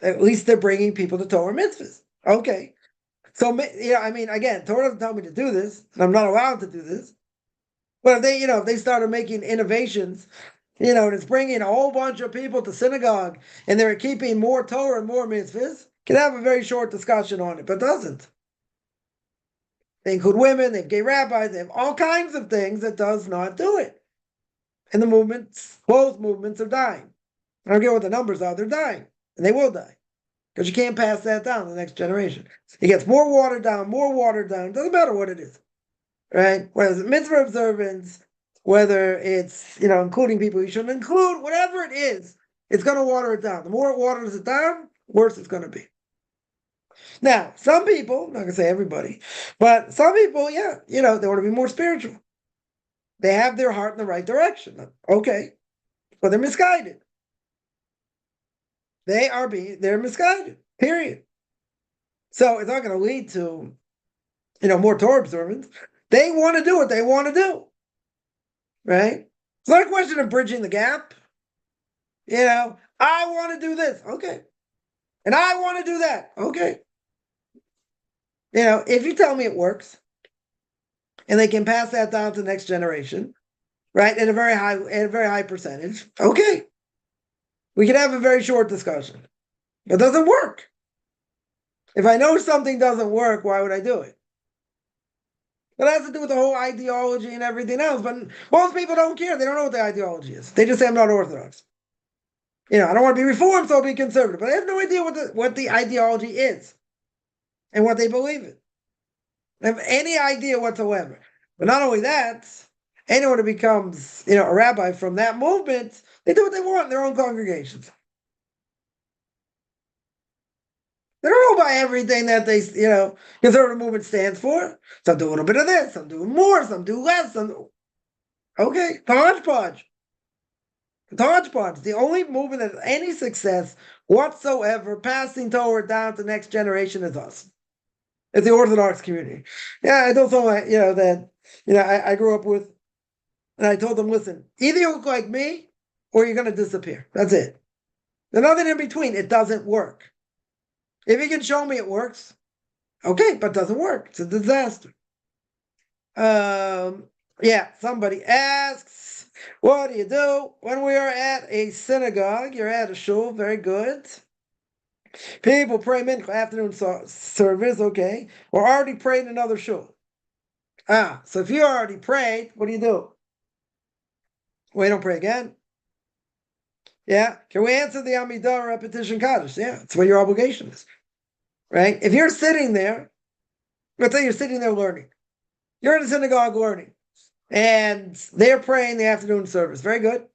A: at least they're bringing people to Torah mitzvahs. Okay. So, again, Torah doesn't tell me to do this, and I'm not allowed to do this. But if they started making innovations, and it's bringing a whole bunch of people to synagogue, and they're keeping more Torah and more mitzvahs, can have a very short discussion on it, but doesn't. They include women, they have gay rabbis, they have all kinds of things that does not do it. And both movements are dying. I don't care what the numbers are, they're dying. And they will die. Because you can't pass that down to the next generation. It gets more watered down. It doesn't matter what it is. Right? Whether it's mitzvah observance, whether it's, including people you shouldn't include, whatever it is, it's going to water it down. The more it waters it down, worse it's going to be. Now, some people, I'm not going to say everybody, but some people, they want to be more spiritual. They have their heart in the right direction. Okay. But they're misguided. They're misguided, period. So it's not going to lead to, more Torah observance. They want to do what they want to do. Right? It's not a question of bridging the gap. I want to do this. Okay. And I want to do that. Okay. If you tell me it works and they can pass that down to the next generation, right? At a very high percentage. Okay. We can have a very short discussion. It doesn't work. If I know something doesn't work, why would I do it? It has to do with the whole ideology and everything else. But most people don't care. They don't know what the ideology is. They just say, I'm not Orthodox. I don't want to be Reformed, so I'll be conservative. But they have no idea what the ideology is and what they believe in. They have any idea whatsoever. But not only that, anyone who becomes, a rabbi from that movement, they do what they want in their own congregations. They don't know about everything that they, conservative movement stands for. Some do a little bit of this, some do more, some do less. Okay, hodgepodge. Hodgepodge. The only movement that has any success whatsoever passing Torah down to the next generation is us. It's the Orthodox community. Yeah, I told someone, that, I grew up with, and I told them, listen, either you look like me or you're going to disappear. That's it. There's nothing in between. It doesn't work. If you can show me it works, okay, but it doesn't work. It's a disaster. Somebody asks, what do you do when we are at a synagogue? You're at a shul, very good. People pray mincha afternoon service, okay. Or already prayed in another shul. So if you already prayed, what do? Well, you don't pray again. Yeah. Can we answer the Amidah repetition Kaddish? Yeah, that's what your obligation is. Right? If you're sitting there, let's say you're sitting there learning. You're in a synagogue learning. And they're praying the afternoon service. Very good.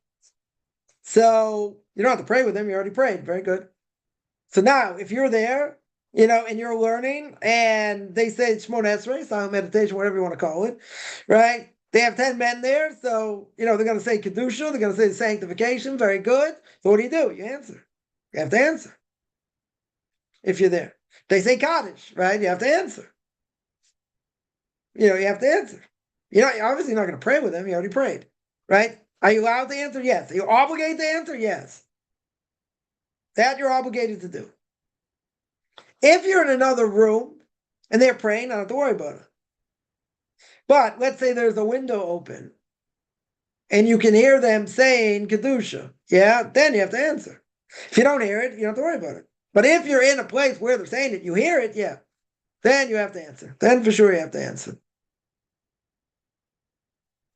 A: So you don't have to pray with them. You already prayed. Very good. So now, if you're there, and you're learning, and they say Shmona Esrei, silent meditation, whatever you want to call it, right? They have 10 men there, so, they're going to say Kedusha, they're going to say sanctification, very good. So what do? You answer. You have to answer. If you're there. They say Kaddish, right? You have to answer. You have to answer. You're obviously not going to pray with them. You already prayed, right? Are you allowed to answer? Yes. Are you obligated to answer? Yes. That you're obligated to do. If you're in another room and they're praying, I don't have to worry about it. But let's say there's a window open and you can hear them saying Kedusha, then you have to answer. If you don't hear it, you don't have to worry about it. But if you're in a place where they're saying it, you hear it, then you have to answer. Then for sure you have to answer.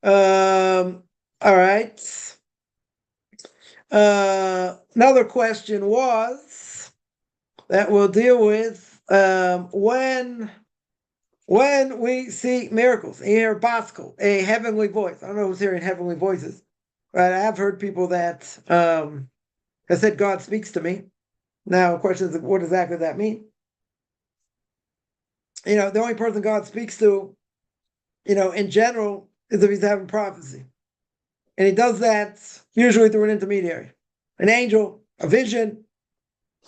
A: All right. Another question was that we'll deal with when we see miracles, hear Baskel, a heavenly voice. I don't know who's hearing heavenly voices, right? I have heard people that have said God speaks to me. Now, the question is, what exactly does that mean? the only person God speaks to, in general, is if he's having prophecy. And he does that usually through an intermediary, an angel, a vision.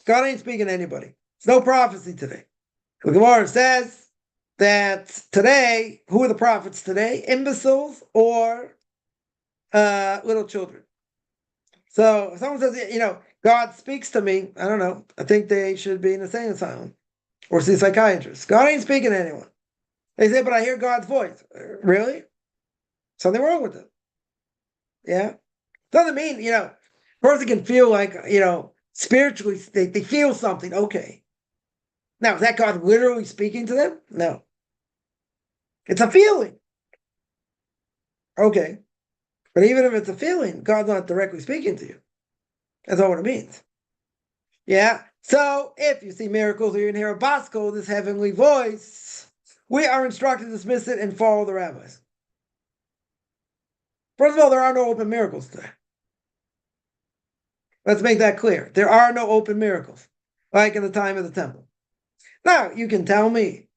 A: God ain't speaking to anybody. There's no prophecy today. The Gemara says that today, who are the prophets today? Imbeciles or little children. So if someone says, God speaks to me, I don't know. I think they should be in a insane asylum or see a psychiatrist. God ain't speaking to anyone. They say, but I hear God's voice. Really? Something wrong with it. Yeah. Doesn't mean, person can feel like, spiritually, they feel something. Okay. Now, is that God literally speaking to them? No. It's a feeling. Okay. But even if it's a feeling, God's not directly speaking to you. That's not what it means. Yeah. So if you see miracles or you hear a basko, this heavenly voice, we are instructed to dismiss it and follow the rabbis. First of all, there are no open miracles today. Let's make that clear. There are no open miracles, like in the time of the temple. Now, you can tell me,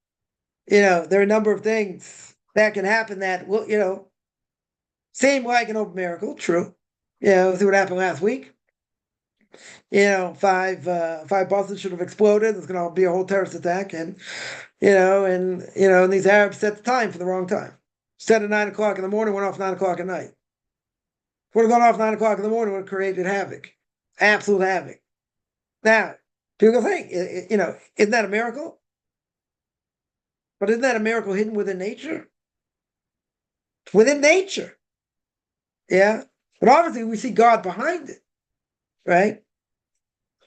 A: there are a number of things that can happen that will, seem like an open miracle. True. See what happened last week. Five buses should have exploded. There's going to be a whole terrorist attack, and these Arabs set the time for the wrong time. Set at 9 o'clock in the morning, went off 9 o'clock at night. Would have gone off 9 o'clock in the morning, would have created havoc, absolute havoc. Now, people think, isn't that a miracle? But isn't that a miracle hidden within nature? Within nature. Yeah. But obviously we see God behind it, right?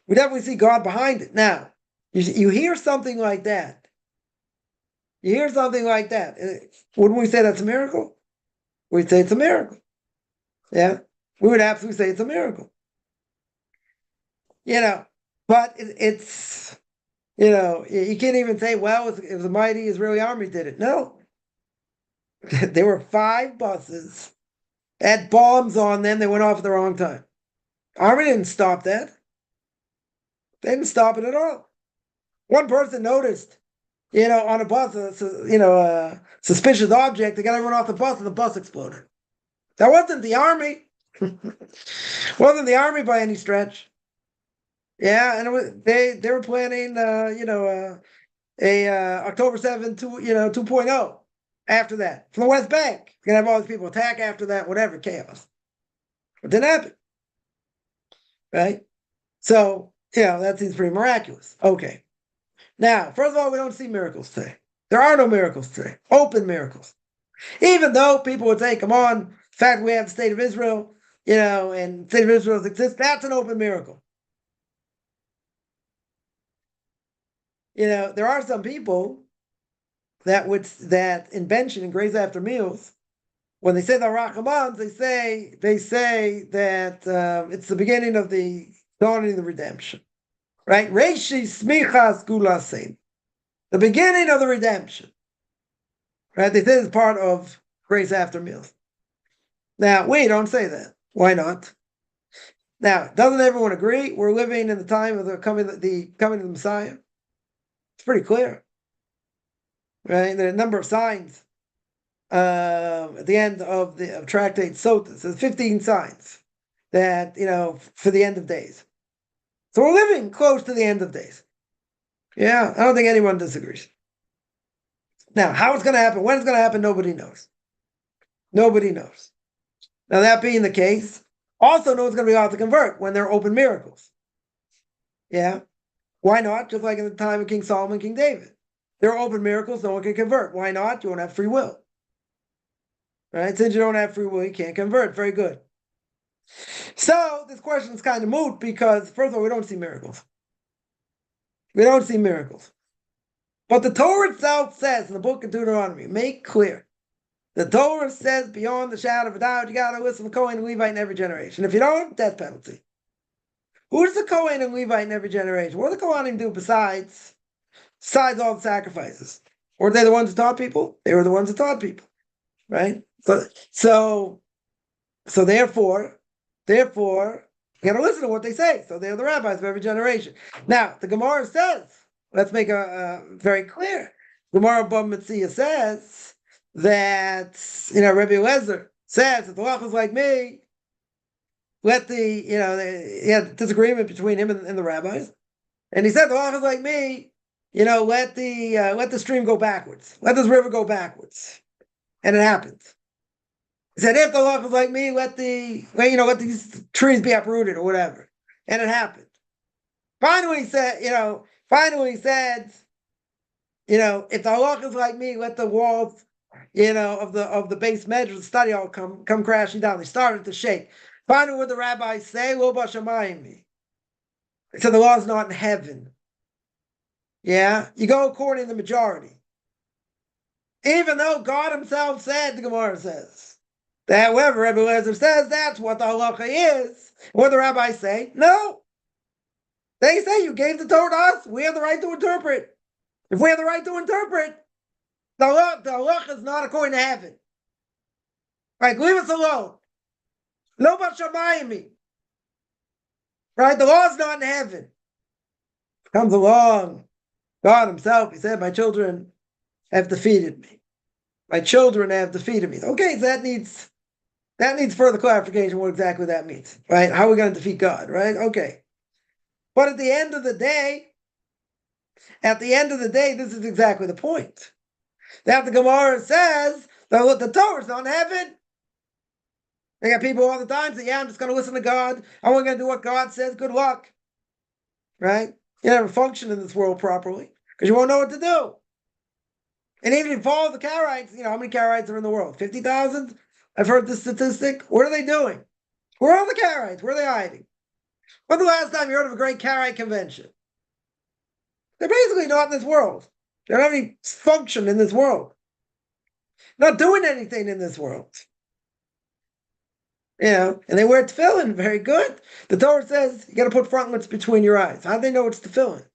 A: We definitely see God behind it. Now, you hear something like that. You hear something like that. Wouldn't we say that's a miracle? We'd say it's a miracle. Yeah. We would absolutely say it's a miracle. But it's, you can't even say, well, if the mighty Israeli army did it. No. There were 5 buses, had bombs on them. They went off at the wrong time. Army didn't stop that. They didn't stop it at all. One person noticed, on a bus, a suspicious object. They got everyone off the bus, and the bus exploded. That wasn't the army. Wasn't the army by any stretch. Yeah, and they were planning, a October 7th, 2.0 after that from the West Bank. You're gonna have all these people attack after that, whatever, chaos. It didn't happen, right? So that seems pretty miraculous. Okay, now first of all, we don't see miracles today. There are no miracles today. Open miracles, even though people would say, "Come on, the fact we have the state of Israel, and the state of Israel exists, that's an open miracle." There are some people that in benching and graze after meals, when they say the Rachamans, they say that it's the beginning of the dawning of the redemption, right? Reishi smichas gulasein, the beginning of the redemption, right? They say it's part of grace after meals. Now we don't say that. Why not? Now, doesn't everyone agree we're living in the time of the coming of the Messiah? It's pretty clear, right? There are a number of signs at the end of the tractate Sota. There's 15 signs that for the end of days. So we're living close to the end of days. Yeah, I don't think anyone disagrees. Now, how it's going to happen, when it's going to happen, nobody knows. Nobody knows. Now, that being the case, also no one's going to be allowed to convert when there are open miracles. Yeah. Why not? Just like in the time of King Solomon, King David. There are open miracles, no one can convert. Why not? You don't have free will. Right? Since you don't have free will, you can't convert. Very good. So this question is kind of moot because, first of all, we don't see miracles. We don't see miracles. But the Torah itself says in the book of Deuteronomy, make clear, the Torah says beyond the shadow of a doubt, you got to listen to Kohen and Levite in every generation. If you don't, death penalty. Who's the Kohen and Levite in every generation? What do the Kohanim do besides all the sacrifices? Were they the ones who taught people? They were the ones who taught people, right? So therefore, you got to listen to what they say. So they're the rabbis of every generation. Now, the Gemara says, let's make a very clear, Gemara Bava Metzia says that, Rabbi Eliezer says that the halacha is like me. Let the, he had a disagreement between him and the rabbis. And he said, the halacha is like me, let the stream go backwards. Let this river go backwards. And it happened. He said, if the halacha is like me, let these trees be uprooted or whatever. And it happened. Finally, he said, if the halacha is like me, let the walls, of the base measure of the study all come crashing down. They started to shake. Finally, what the rabbis say, lo b'shamayim. So the law is not in heaven. Yeah, you go according to the majority. Even though God Himself said, the Gemara says, that whoever Rabbi Eliezer says, that's what the halacha is. What the rabbis say, no. They say you gave the Torah to us. We have the right to interpret. If we have the right to interpret, the halacha is not according to heaven. Right, leave us alone. Lo b'shamayim. Right, the law is not in heaven. Comes along, God Himself. He said, "My children have defeated me. My children have defeated me." Okay, so that needs further clarification. What exactly that means, right? How are we going to defeat God, right? Okay, but at the end of the day, this is exactly the point. That the Gemara says the Torah is not in heaven. They got people all the time say, "Yeah, I'm just going to listen to God. I'm only going to do what God says. Good luck." Right? You never function in this world properly because you won't know what to do. And even if you follow the Karaites, how many Karaites are in the world? 50,000? I've heard this statistic. What are they doing? Where are all the Karaites? Where are they hiding? When's the last time you heard of a great Karaite convention? They're basically not in this world. They don't have any function in this world. Not doing anything in this world. And they wear tefillin, very good. The Torah says you got to put frontlets between your eyes. How do they know it's tefillin?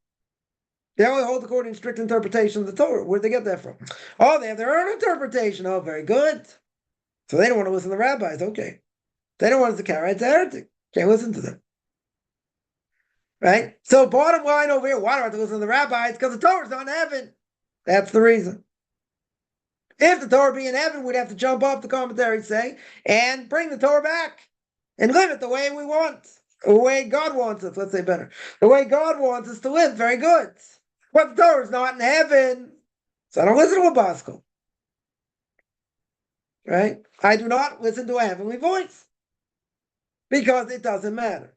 A: They only hold according to strict interpretation of the Torah. Where'd they get that from? Oh, they have their own interpretation. Oh, very good. So they don't want to listen to rabbis. Okay. They don't want us to carry it to heretic. Can't listen to them. Right? So bottom line over here, why do I have to listen to the rabbis? Because the Torah's not in heaven. That's the reason. If the Torah be in heaven, we'd have to jump off, the commentaries say, and bring the Torah back and live it the way we want, the way God wants us, let's say better. The way God wants us to live, very good. But the Torah is not in heaven, so I don't listen to a Bosco. Right? I do not listen to a heavenly voice because it doesn't matter.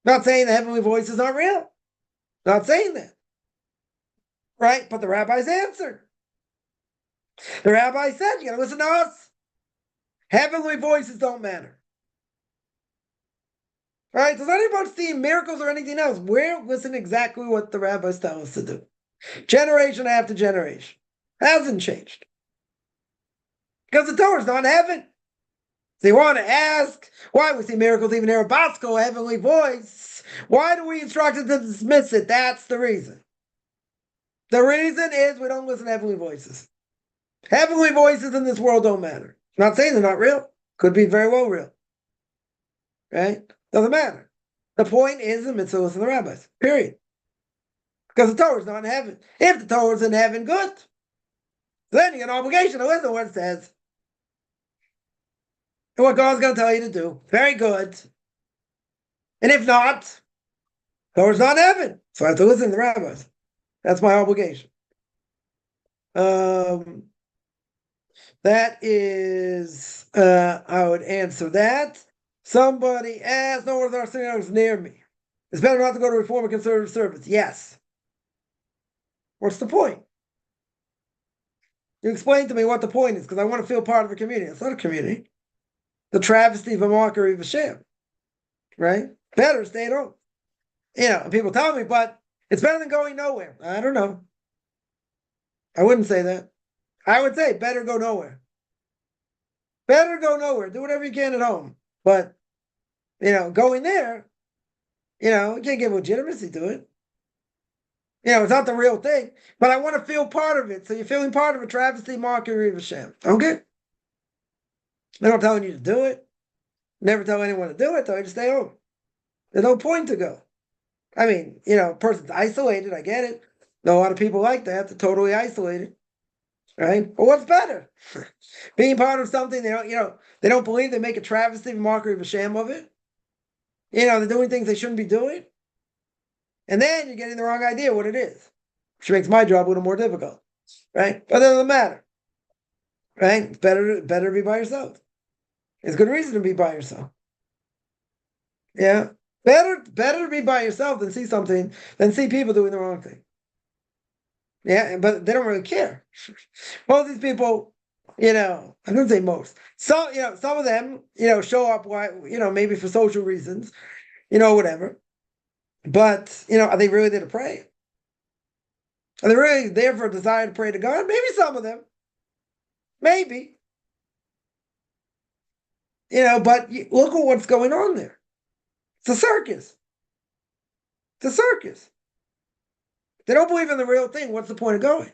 A: Not saying the heavenly voice is not real. Not saying that. Right? But the rabbis answered. The rabbi said, you got to listen to us. Heavenly voices don't matter. Right? So it's not about seeing miracles or anything else. We're listening exactly what the rabbis tell us to do. Generation after generation. Hasn't changed. Because the Torah is not in heaven. So you want to ask, why we see miracles even here? Bosco, a heavenly voice. Why do we instruct them to dismiss it? That's the reason. The reason is we don't listen to heavenly voices. Heavenly voices in this world don't matter. I'm not saying they're not real. Could be very well real. Right? Doesn't matter. The point is the mitzvah listen to the rabbis. Period. Because the Torah is not in heaven. If the Torah is in heaven, good. Then you got an obligation to listen to what it says. And what God's going to tell you to do. Very good. And if not, the Torah is not in heaven. So I have to listen to the rabbis. That's my obligation. That is, I would answer that. Somebody asked, no Orthodox synagogues near me. It's better not to go to Reform or Conservative service. Yes. What's the point? You explain to me what the point is, because I want to feel part of a community. It's not a community. The travesty of a mockery of a sham. Right? Better stay at home. And people tell me, but it's better than going nowhere. I don't know. I wouldn't say that. I would say better go nowhere. Better go nowhere. Do whatever you can at home. But, going there, you can't give legitimacy to it. It's not the real thing. But I want to feel part of it. So you're feeling part of a travesty, mockery of a sham. Okay? They're not telling you to do it. Never tell anyone to do it. Tell you to stay home. There's no point to go. I mean, person's isolated. I get it. Know a lot of people like that. They're totally isolated, right? But what's better? Being part of something they don't believe, they make a travesty, a mockery of a sham of it. They're doing things they shouldn't be doing. And then you're getting the wrong idea what it is, which makes my job a little more difficult, right? But that doesn't matter, right? It's better to be by yourself. It's good reason to be by yourself. Yeah. Better to be by yourself than see people doing the wrong thing. Yeah, but they don't really care. Most of these people, I don't say most. Some of them, show up maybe for social reasons, whatever. But, are they really there to pray? Are they really there for a desire to pray to God? Maybe some of them. Maybe. But look at what's going on there. It's a circus. It's a circus. If they don't believe in the real thing, what's the point of going?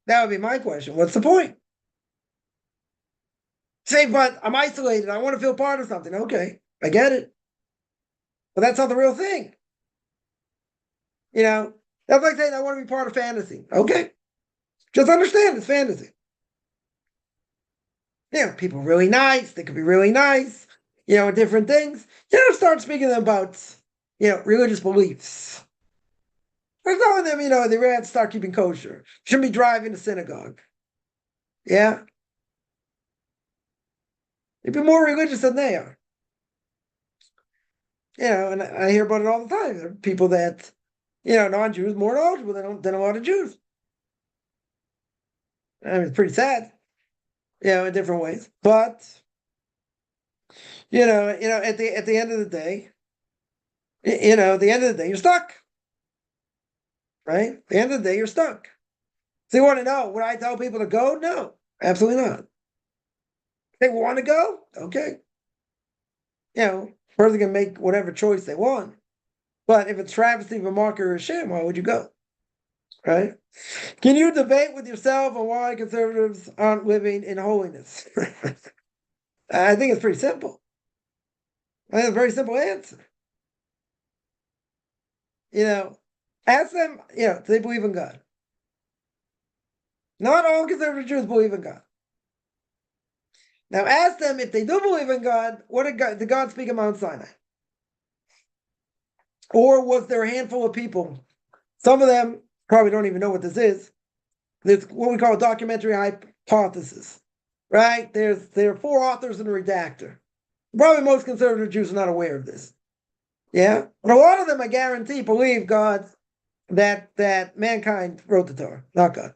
A: That would be my question. What's the point? Say, but I'm isolated. I want to feel part of something. Okay, I get it. But that's not the real thing. That's like saying I want to be part of fantasy. Okay. Just understand it's fantasy. People are really nice. They could be really nice, different things. Start speaking to them about, religious beliefs. We're telling them, they really have to start keeping kosher. Shouldn't be driving to synagogue. Yeah. You'd be more religious than they are. And I hear about it all the time. There are people that, non-Jews more knowledgeable than a lot of Jews. I mean, it's pretty sad, in different ways. But, at the end of the day, at the end of the day, you're stuck. Right? At the end of the day, you're stuck. So you want to know, would I tell people to go? No, absolutely not. They want to go? Okay. Person can make whatever choice they want. But if it's travesty of a mockery or a sham, why would you go? Right? Can you debate with yourself on why conservatives aren't living in holiness? I think it's pretty simple. I think it's a very simple answer. Ask them, do they believe in God? Not all conservative Jews believe in God. Now ask them if they do believe in God, did God speak at Mount Sinai? Or was there a handful of people? Some of them probably don't even know what this is. There's what we call a documentary hypothesis, right? There are 4 authors and a redactor. Probably most conservative Jews are not aware of this. Yeah? But a lot of them, I guarantee, believe God, that mankind wrote the Torah, not God.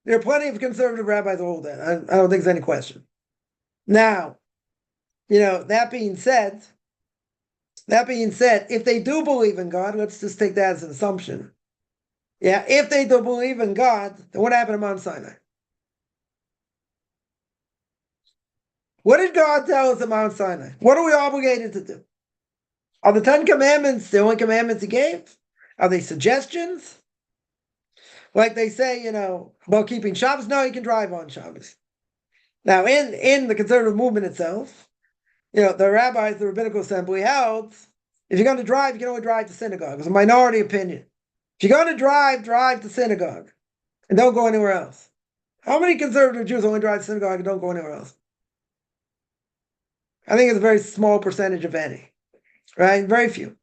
A: There are plenty of conservative rabbis who hold that. I don't think there's any question. Now, that being said, if they do believe in God, let's just take that as an assumption. Yeah, if they do believe in God, then what happened at Mount Sinai? What did God tell us at Mount Sinai? What are we obligated to do? Are the 10 commandments the only commandments he gave? Are they suggestions? Like they say, about keeping Shabbos? No, you can drive on Shabbos. Now, in the conservative movement itself, the rabbis, the rabbinical assembly held, if you're going to drive, you can only drive to synagogue. It's a minority opinion. If you're going to drive to synagogue and don't go anywhere else. How many conservative Jews only drive to synagogue and don't go anywhere else? I think it's a very small percentage of any, right? Very few.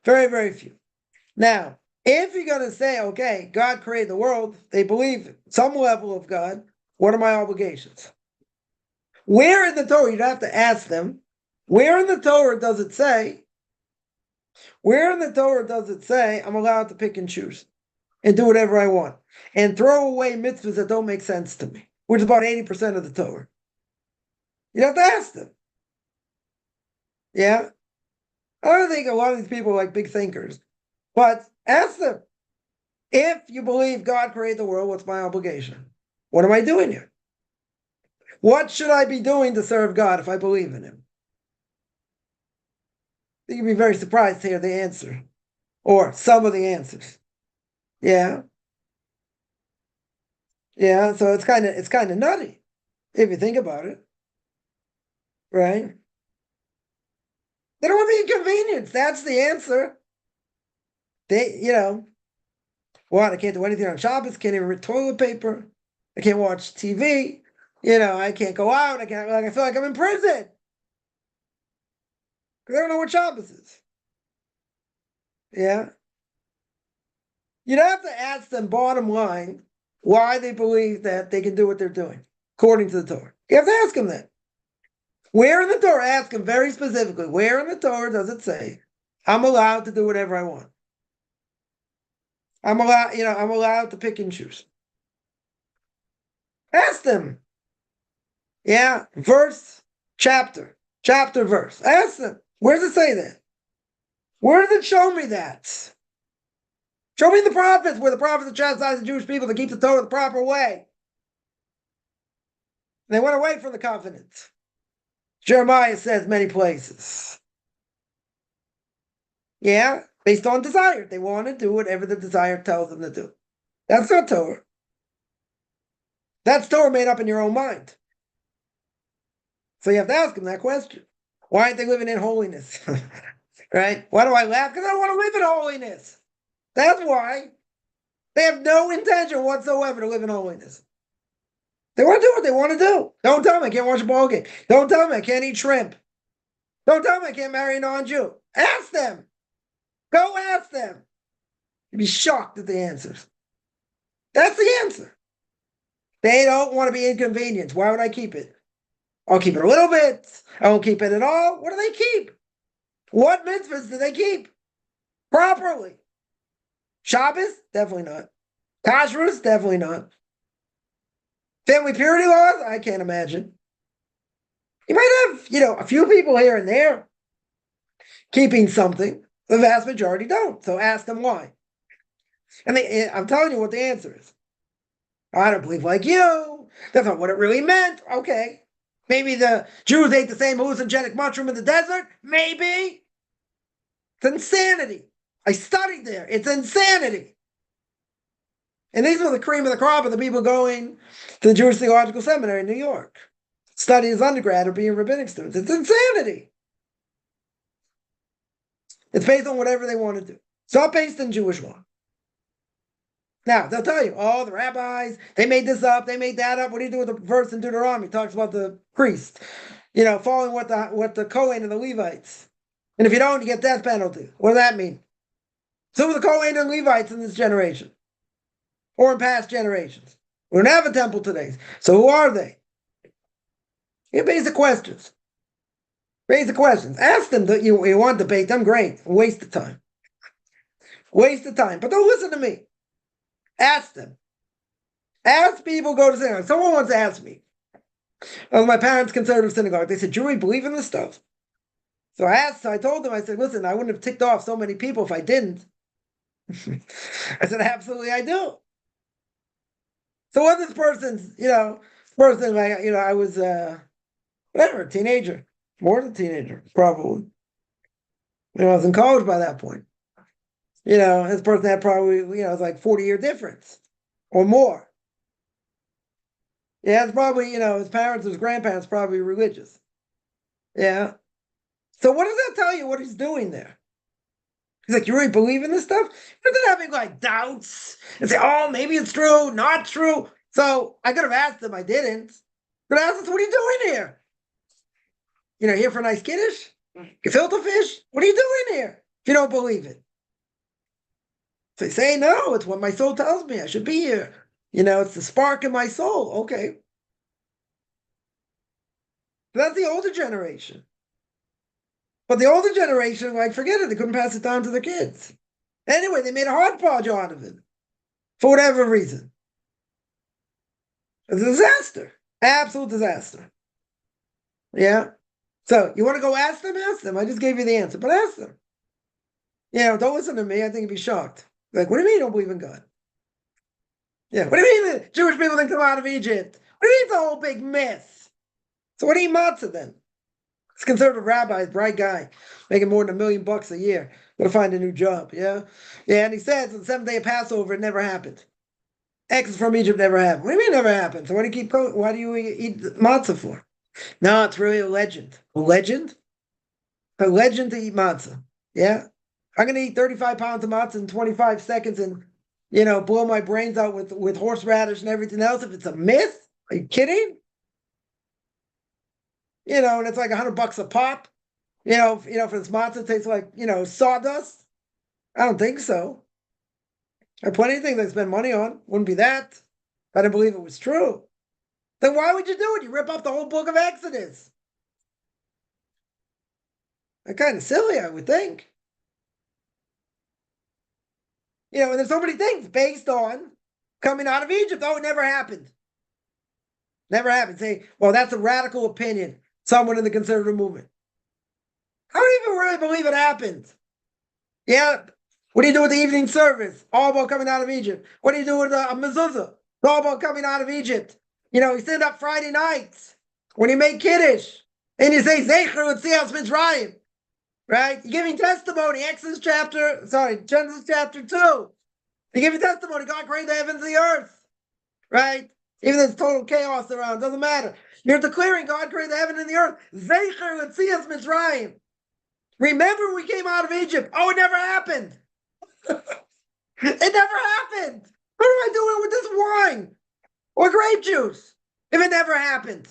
A: Very, very few. Now, if you're going to say, okay, God created the world, they believe some level of God, what are my obligations? Where in the Torah, you'd have to ask them, where in the Torah does it say I'm allowed to pick and choose and do whatever I want and throw away mitzvahs that don't make sense to me, which is about 80% of the Torah? You'd have to ask them. Yeah? I don't think a lot of these people are like big thinkers, but ask them. If you believe God created the world, what's my obligation? What am I doing here? What should I be doing to serve God if I believe in him? You'd be very surprised to hear the answer, or some of the answers. Yeah. Yeah, so it's kind of nutty if you think about it. Right? They don't want the inconvenience. That's the answer. They, what? I can't do anything on Shabbos. Can't even read toilet paper. I can't watch TV. I can't go out. I can't. Like I feel like I'm in prison because I don't know what Shabbos is. Yeah. You'd have to ask them, bottom line, why they believe that they can do what they're doing according to the Torah. You have to ask them that. Where in the Torah? Ask them very specifically. Where in the Torah does it say I'm allowed to do whatever I want? I'm allowed to pick and choose. Ask them. Yeah, verse, chapter, verse. Ask them. Where does it say that? Where does it show me that? Show me the prophets, where the prophets are chastising the Jewish people to keep the Torah the proper way. They went away from the covenant. Jeremiah says many places. Yeah, based on desire. They want to do whatever the desire tells them to do. That's not Torah. That's Torah made up in your own mind. So you have to ask them that question. Why aren't they living in holiness? Right? Why do I laugh? Because I don't want to live in holiness. That's why. They have no intention whatsoever to live in holiness. They want to do what they want to do. Don't tell me I can't watch a ball game. Don't tell me I can't eat shrimp. Don't tell me I can't marry a non-Jew. Ask them. Go ask them. You'd be shocked at the answers. That's the answer. They don't want to be inconvenienced. Why would I keep it? I'll keep it a little bit. I won't keep it at all. What do they keep? What mitzvahs do they keep? Properly. Shabbos? Definitely not. Kashrus? Definitely not. Family purity laws? I can't imagine. You might have, a few people here and there keeping something. The vast majority don't. So ask them why. And I'm telling you what the answer is. I don't believe like you. That's not what it really meant. Okay. Maybe the Jews ate the same hallucinogenic mushroom in the desert. Maybe. It's insanity. I studied there. It's insanity. And these are the cream of the crop of the people going to the Jewish Theological Seminary in New York, studying as undergrad or being rabbinic students. It's insanity. It's based on whatever they want to do. It's not based in Jewish law. Now, they'll tell you, the rabbis, they made this up, they made that up. What do you do with the verse in Deuteronomy? It talks about the priest, following what the Kohen and the Levites. And if you don't, you get death penalty. What does that mean? So were the Kohen and Levites in this generation, or in past generations. We don't have a temple today. So who are they? You basic questions. Basic questions. Ask them that you want to debate them, great. Waste of time. Waste of time. But don't listen to me. Ask them. Ask people go to synagogue. Someone once asked me, my parents' conservative synagogue, they said, "Do you really believe in this stuff?" So I told them, I said, "Listen, I wouldn't have ticked off so many people if I didn't." I said, "Absolutely, I do." So what this person's, I was, a teenager, more than a teenager, probably. I was in college by that point. This person had probably, it's like 40-year difference or more. Yeah, it's probably, his parents, his grandparents probably religious. Yeah. So what does that tell you what he's doing there? He's like, "You really believe in this stuff?" He's not having like doubts and say, "Oh, maybe it's true, not true." So I could have asked him, I didn't. But I asked him, "What are you doing here? Here for a nice kiddush? Gefilte fish? What are you doing here if you don't believe it?" So they say, "No, it's what my soul tells me. I should be here. It's the spark in my soul." Okay. But that's the older generation. But the older generation, forget it. They couldn't pass it down to their kids. Anyway, they made a hodgepodge out of it for whatever reason. It's a disaster. Absolute disaster. Yeah. So you want to go ask them? Ask them. I just gave you the answer, but ask them. Don't listen to me. I think you'd be shocked. Like, what do you mean you don't believe in God? Yeah. What do you mean the Jewish people didn't come out of Egypt? What do you mean it's a whole big myth? So what do you eat matzah then? This conservative rabbi, bright guy, making more than $1 million a year. Gonna find a new job. Yeah. Yeah. And he says on the 7th day of Passover, it never happened. Exodus from Egypt never happened. What do you mean never happened? So why do you eat matzah for? No, it's really a legend. A legend? A legend to eat matzah. Yeah? I'm going to eat 35 pounds of matzah in 25 seconds and, blow my brains out with horseradish and everything else. If it's a myth, are you kidding? And it's like $100 a pop. For this matzah, it tastes like, sawdust. I don't think so. There are plenty of things I spend money on. Wouldn't be that. If I didn't believe it was true. Then why would you do it? You rip off the whole book of Exodus. That's kind of silly, I would think. And there's so many things based on coming out of Egypt. Oh, it never happened. Never happened. Say, well, that's a radical opinion. Someone in the conservative movement. I don't even really believe it happened. Yeah. What do you do with the evening service? All about coming out of Egypt. What do you do with a mezuzah? All about coming out of Egypt. You stand up Friday nights when you make Kiddush and you say Zecher with Tzias Mitzrayim. Right? You're giving testimony. Genesis chapter 2. You're giving testimony. God created the heavens and the earth. Right? Even though there's total chaos around, doesn't matter. You're declaring God created the heaven and the earth. Zecher with Tzias Mitzrayim. Remember we came out of Egypt. Oh, it never happened. It never happened. What am I doing with this wine or grape juice if it never happened?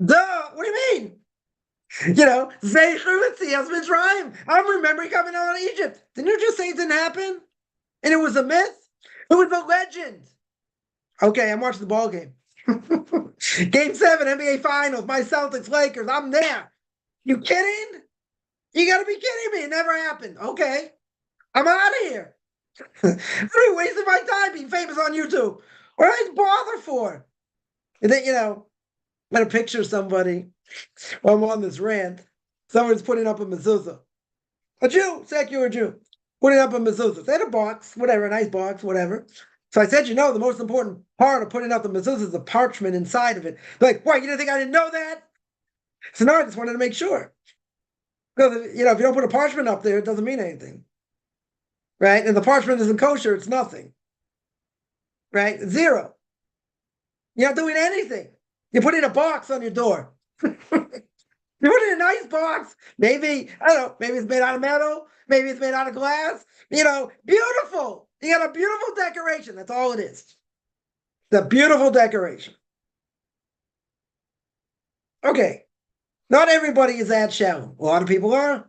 A: Duh. What do you mean? Zecher with Tzias Mitzrayim. I'm remembering coming out of Egypt. Didn't you just say it didn't happen? And it was a myth? It was a legend. Okay, I'm watching the ball game. Game 7, NBA Finals, my Celtics, Lakers. I'm there. You kidding? You got to be kidding me. It never happened. Okay. I'm out of here. I'm wasting my time being famous on YouTube. What do I bother for? And then, I'm going to picture somebody while I'm on this rant. Someone's putting up a mezuzah. A Jew, secular Jew, putting up a mezuzah. They had a box, whatever, a nice box, whatever. So I said, the most important part of putting up the mezuzah is the parchment inside of it. They're like, what, you didn't think I didn't know that? So now I just wanted to make sure. Because, if you don't put a parchment up there, it doesn't mean anything. Right? And the parchment isn't kosher, it's nothing. Right? Zero. You're not doing anything. You put in a box on your door. You put in a nice box. Maybe, I don't know, maybe it's made out of metal. Maybe it's made out of glass. Beautiful. You got a beautiful decoration. That's all it is. The beautiful decoration. Okay. Not everybody is that shallow. A lot of people are.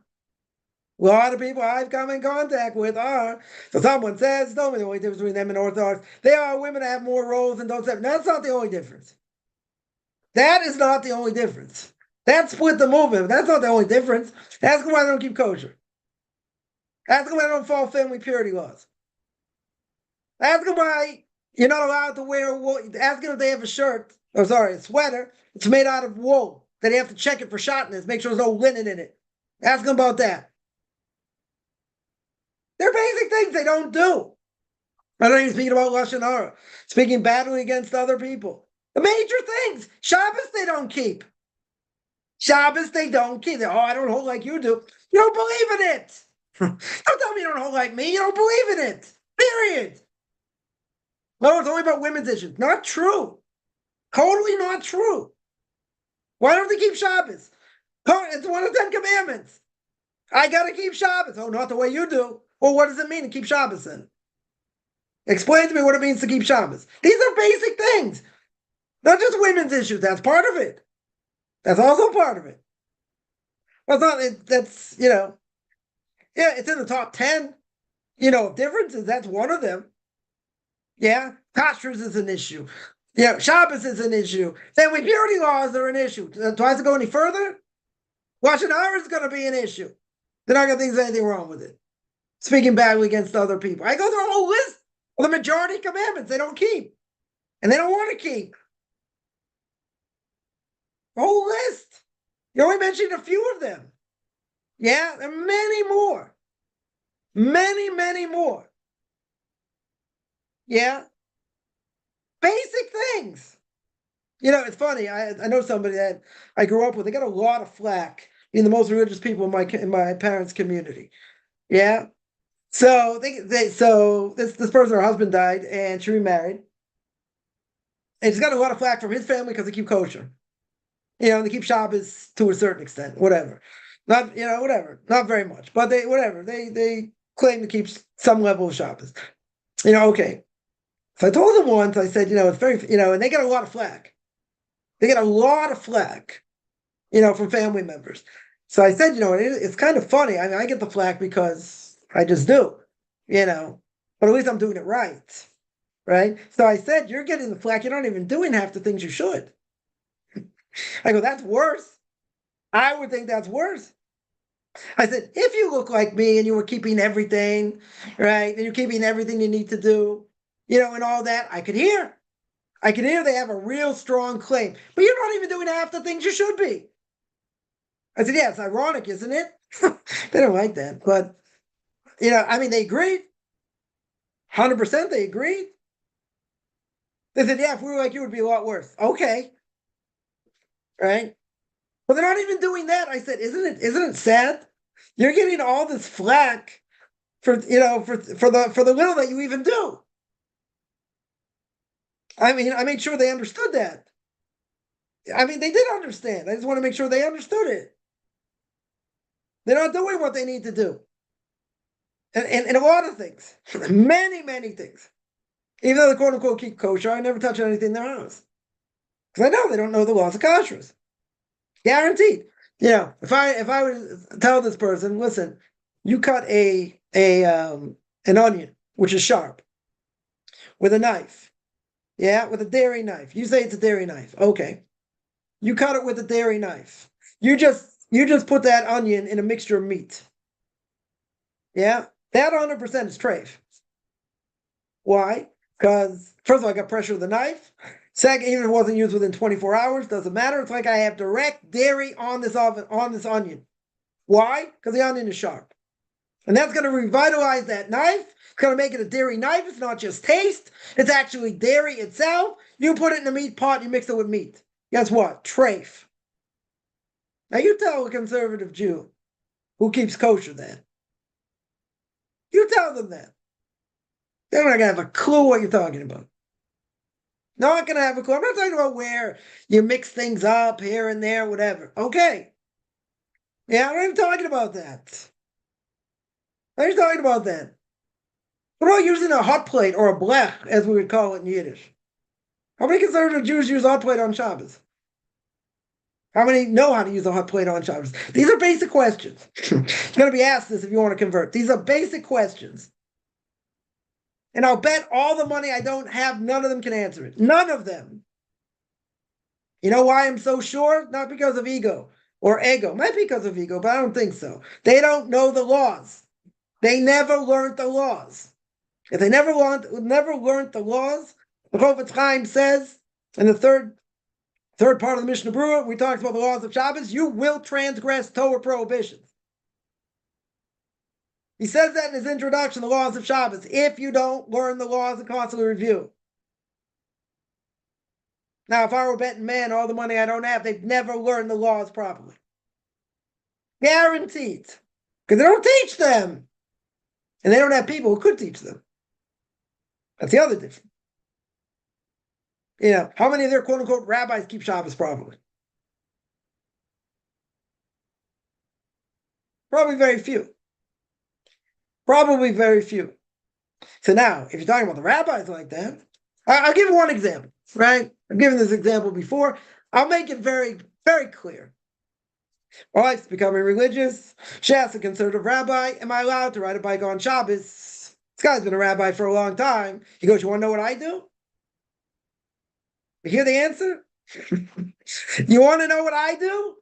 A: A lot of people I've come in contact with are. So someone says, tell me the only difference between them and Orthodox. They are women that have more roles and don't have. That's not the only difference. That is not the only difference. That split the movement. That's not the only difference. Ask them why they don't keep kosher. Ask them why they don't follow family purity laws. Ask them why you're not allowed to wear wool. Ask them if they have a sweater. It's made out of wool. Then you have to check it for shotness, make sure there's no linen in it. Ask them about that. They're basic things they don't do. I don't even speaking about Lashon Hara, speaking badly against other people. The major things. Shabbos they don't keep. Shabbos they don't keep. I don't hold like you do. You don't believe in it. Don't tell me you don't hold like me. You don't believe in it. Period. No, it's only about women's issues. Not true. Totally not true. Why don't they keep Shabbos? It's one of the 10 commandments. I got to keep Shabbos. Oh, not the way you do. Well, what does it mean to keep Shabbos then? Explain to me what it means to keep Shabbos. These are basic things. Not just women's issues. That's part of it. That's also part of it. Well, it's it's in the top 10, differences. That's one of them. Yeah. Kashrus is an issue. Shabbos is an issue. Family purity laws are an issue. Do I have to go any further? Lashon Hara is going to be an issue. They're not going to think there's anything wrong with it. Speaking badly against other people. I go through a whole list of the majority of commandments they don't keep. And they don't want to keep. A whole list. You only mentioned a few of them. Yeah, there are many more. Many, many more. Yeah. Basic things. It's funny. I know somebody that I grew up with. They got a lot of flack being the most religious people in my parents' community. Yeah. So this person, her husband died, and she remarried. And she's got a lot of flack from his family because they keep kosher. They keep Shabbos to a certain extent, whatever. Not, whatever. Not very much, but they claim to keep some level of Shabbos. Okay. So I told them once, I said, it's very, and they get a lot of flack. They get a lot of flack, from family members. So I said, it's kind of funny. I mean, I get the flack because I just do, but at least I'm doing it right. Right. So I said, you're getting the flack. You're not even doing half the things you should. I go, that's worse. I would think that's worse. I said, if you look like me and you were keeping everything, right, and you're keeping everything you need to do, and all that, I could hear. They have a real strong claim, but you're not even doing half the things you should be. I said, yeah, it's ironic, isn't it? They don't like that, but, they agreed. 100% they agreed. They said, yeah, if we were like you, it would be a lot worse. Okay. Right? But they're not even doing that. I said, isn't it sad? You're getting all this flack for the little that you even do. I mean, I made sure they understood that. I mean, they did understand. I just want to make sure they understood it. They're not doing what they need to do. And a lot of things. Many, many things. Even though they quote unquote keep kosher, I never touch anything in their house. Because I know they don't know the laws of kashrus. Guaranteed. If I would tell this person, listen, you cut an onion, which is sharp, with a knife. Yeah, with a dairy knife. You say it's a dairy knife. Okay. You cut it with a dairy knife. You just put that onion in a mixture of meat. Yeah, that 100% is treif. Why? Because first of all, I got pressure of the knife. Second, even if it wasn't used within 24 hours, doesn't matter. It's like I have direct dairy on this onion. Why? Because the onion is sharp. And that's going to revitalize that knife. It's going to make it a dairy knife. It's not just taste. It's actually dairy itself. You put it in a meat pot, you mix it with meat. Guess what? Treif. Now you tell a conservative Jew who keeps kosher that. You tell them that. They're not going to have a clue what you're talking about. Not going to have a clue. I'm not talking about where you mix things up here and there, whatever. Okay. Yeah, I'm not even talking about that. I'm not even talking about that. What about using a hot plate or a blech, as we would call it in Yiddish? How many conservative Jews use a hot plate on Shabbos? How many know how to use a hot plate on Shabbos? These are basic questions. You're going to be asked this if you want to convert. These are basic questions. And I'll bet all the money I don't have, none of them can answer it. None of them. You know why I'm so sure? Not because of ego or ego. Might be because of ego, but I don't think so. They don't know the laws. They never learned the laws. If they never learned the laws, the Chofetz Chaim says in the third part of the Mishnah Berurah, we talked about the laws of Shabbos, you will transgress Torah prohibitions. He says that in his introduction, the laws of Shabbos, if you don't learn the laws and constantly review. Now, if I were betting man all the money I don't have, they've never learned the laws properly. Guaranteed. Because they don't teach them. And they don't have people who could teach them. That's the other difference. How many of their quote-unquote rabbis keep Shabbos properly? Probably very few. Probably very few. So now, if you're talking about the rabbis like that, I'll give you one example, right? I've given this example before. I'll make it very, very clear. My wife's becoming religious. She asks a conservative rabbi, am I allowed to ride a bike on Shabbos? This guy's been a rabbi for a long time. He goes, you want to know what I do? You hear the answer? You want to know what I do?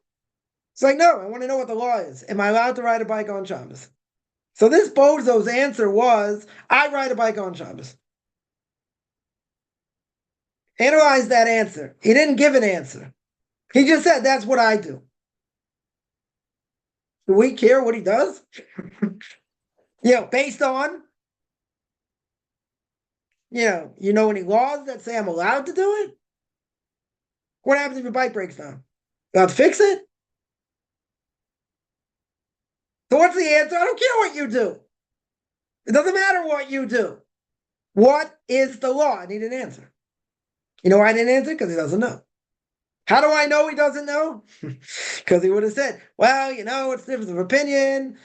A: It's like, no, I want to know what the law is. Am I allowed to ride a bike on Shabbos? So this bozo's answer was, I ride a bike on Shabbos. Analyze that answer. He didn't give an answer. He just said, that's what I do. Do we care what he does? Based on, any laws that say I'm allowed to do it? What happens if your bike breaks down? You have to fix it? So what's the answer? I don't care what you do. It doesn't matter what you do. What is the law? I need an answer. You know why I didn't answer? Because he doesn't know. How do I know he doesn't know? Because he would have said, well, it's a difference of opinion.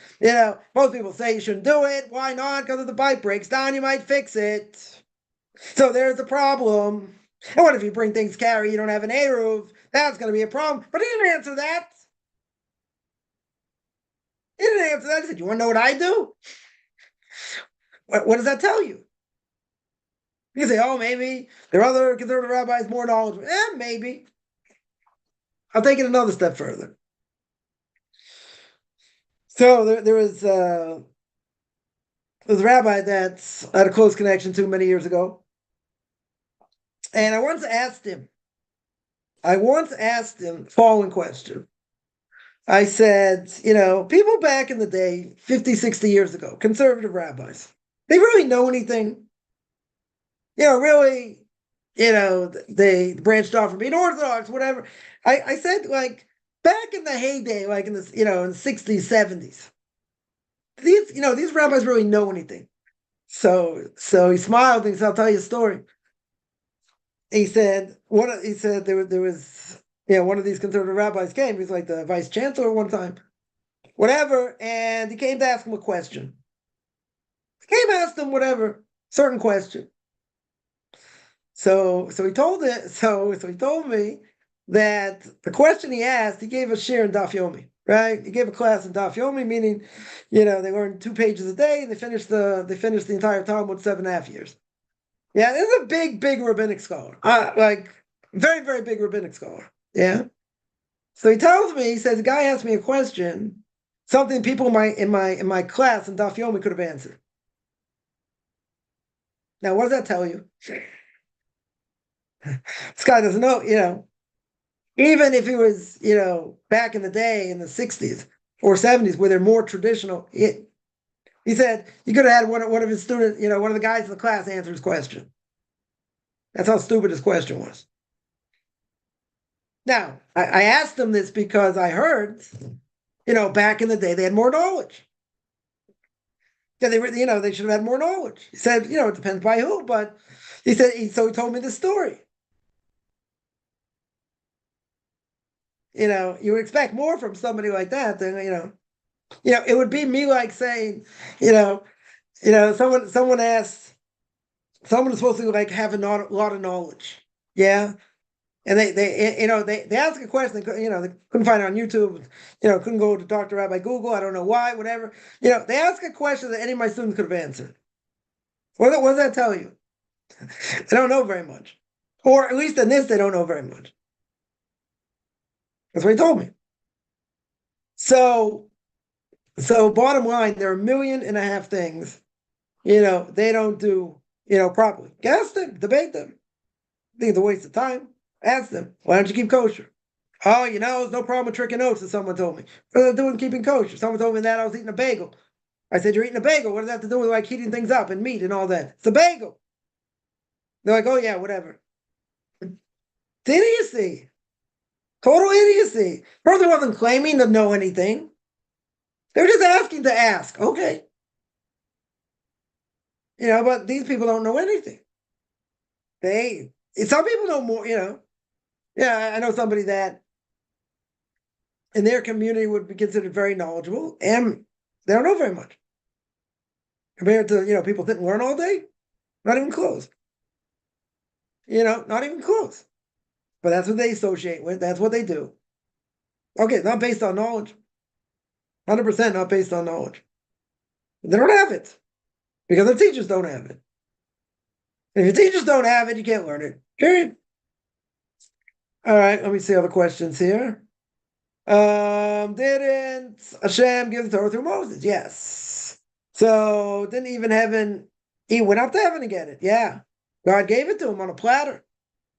A: Most people say you shouldn't do it. Why not? Because if the bike breaks down, you might fix it. So there's the problem. And what if you bring things carry, you don't have an A-roof? That's going to be a problem. But he didn't answer that. He didn't answer that. He said, you want to know what I do? What does that tell you? You can say, oh, maybe there are other conservative rabbis more knowledgeable. Maybe. I'll take it another step further. So there was a rabbi that I had a close connection to many years ago. And I once asked him the following question. I said, people back in the day, 50, 60 years ago, conservative rabbis, they really know anything? Really, they branched off from being Orthodox, whatever. I said, like, back in the heyday, like in the, in the 60s, 70s, these rabbis really know anything. So he smiled and he said, I'll tell you a story. He said, there was one of these conservative rabbis came. He was like the vice chancellor one time, whatever, and he came to ask him a question. He came to ask him whatever, certain question. So he told me that the question he asked, he gave a share in Daf Yomi, right? He gave a class in Daf Yomi, meaning, they learned 2 pages a day, and they finished the entire Talmud 7.5 years. Yeah, this is a big rabbinic scholar, like very, very big rabbinic scholar. Yeah. So he tells me, he says, the guy asked me a question, something people in my class in Daf Yomi could have answered. Now, what does that tell you? This guy doesn't know, even if he was, back in the day in the 60s or 70s where they're more traditional, he said he could have had one of his students, one of the guys in the class answer his question. That's how stupid his question was. Now, I asked him this because I heard, back in the day they had more knowledge. Yeah, they should have had more knowledge. He said, it depends by who, but he said, so he told me the story. You would expect more from somebody like that than, it would be me like saying, someone asked, someone is supposed to like have a lot of knowledge. Yeah. And they ask a question, they couldn't find it on YouTube, couldn't go to Dr. Rabbi Google, I don't know why, whatever. They ask a question that any of my students could have answered. What does that tell you? They don't know very much. Or at least in this, they don't know very much. That's what he told me. So bottom line, there are 1.5 million things, they don't do, properly. Ask them, debate them. I think it's a waste of time. Ask them, why don't you keep kosher? Oh, there's no problem with tricking oats, as someone told me. What are they doing keeping kosher? Someone told me that I was eating a bagel. I said, you're eating a bagel. What does that have to do with like heating things up and meat and all that? It's a bagel. They're like, oh yeah, whatever. It's idiocy. Total idiocy. Brother wasn't claiming to know anything. They were just asking to ask. Okay. But these people don't know anything. Some people know more, Yeah, I know somebody that in their community would be considered very knowledgeable, and they don't know very much. Compared to, people didn't learn all day, not even close. Not even close. But that's what they associate with. That's what they do. Okay, not based on knowledge. 100% not based on knowledge. They don't have it because their teachers don't have it. If your teachers don't have it, you can't learn it. Period. All right, let me see other questions here. Didn't Hashem give the Torah through Moses? Yes. So didn't even heaven, he went up to heaven to get it. Yeah. God gave it to him on a platter.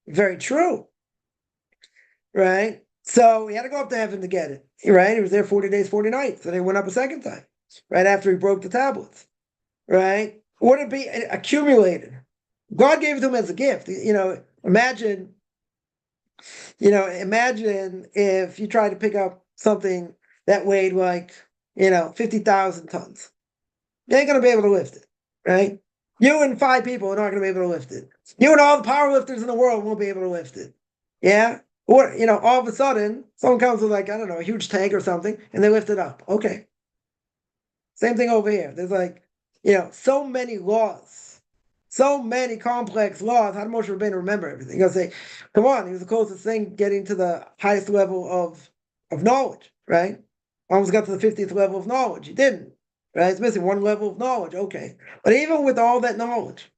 A: Very true. Right? So he had to go up to heaven to get it. Right? He was there 40 days, 40 nights. And he went up a second time. Right after he broke the tablets. Right? Would it be accumulated? God gave it to him as a gift. Imagine if you tried to pick up something that weighed like, 50,000 tons. You ain't going to be able to lift it, right? You and 5 people are not going to be able to lift it. You and all the power lifters in the world won't be able to lift it. Yeah? Or, all of a sudden, someone comes with like, I don't know, a huge tank or something, and they lift it up. Okay. Same thing over here. There's like, so many laws, so many complex laws. How did Moshe Rabbeinu remember everything? You're gonna say, come on, he was the closest thing getting to the highest level of knowledge, right? Almost got to the 50th level of knowledge. He didn't, right? It's missing one level of knowledge. Okay. But even with all that knowledge,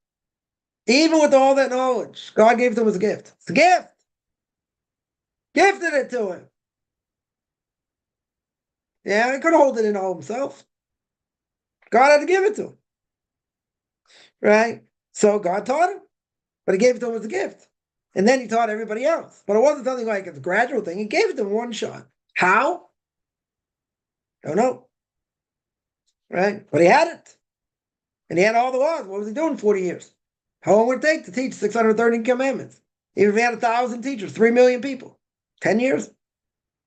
A: God gave it to him as a gift. It's a gift. Gifted it to him. Yeah, he couldn't hold it in all himself. God had to give it to him. Right? So God taught him, but he gave it to him as a gift. And then he taught everybody else. But it wasn't something like a gradual thing. He gave it to him one shot. How? Don't know. Right? But he had it. And he had all the laws. What was he doing 40 years? How long would it take to teach 613 commandments? Even if he had 1,000 teachers, 3 million people. 10 years?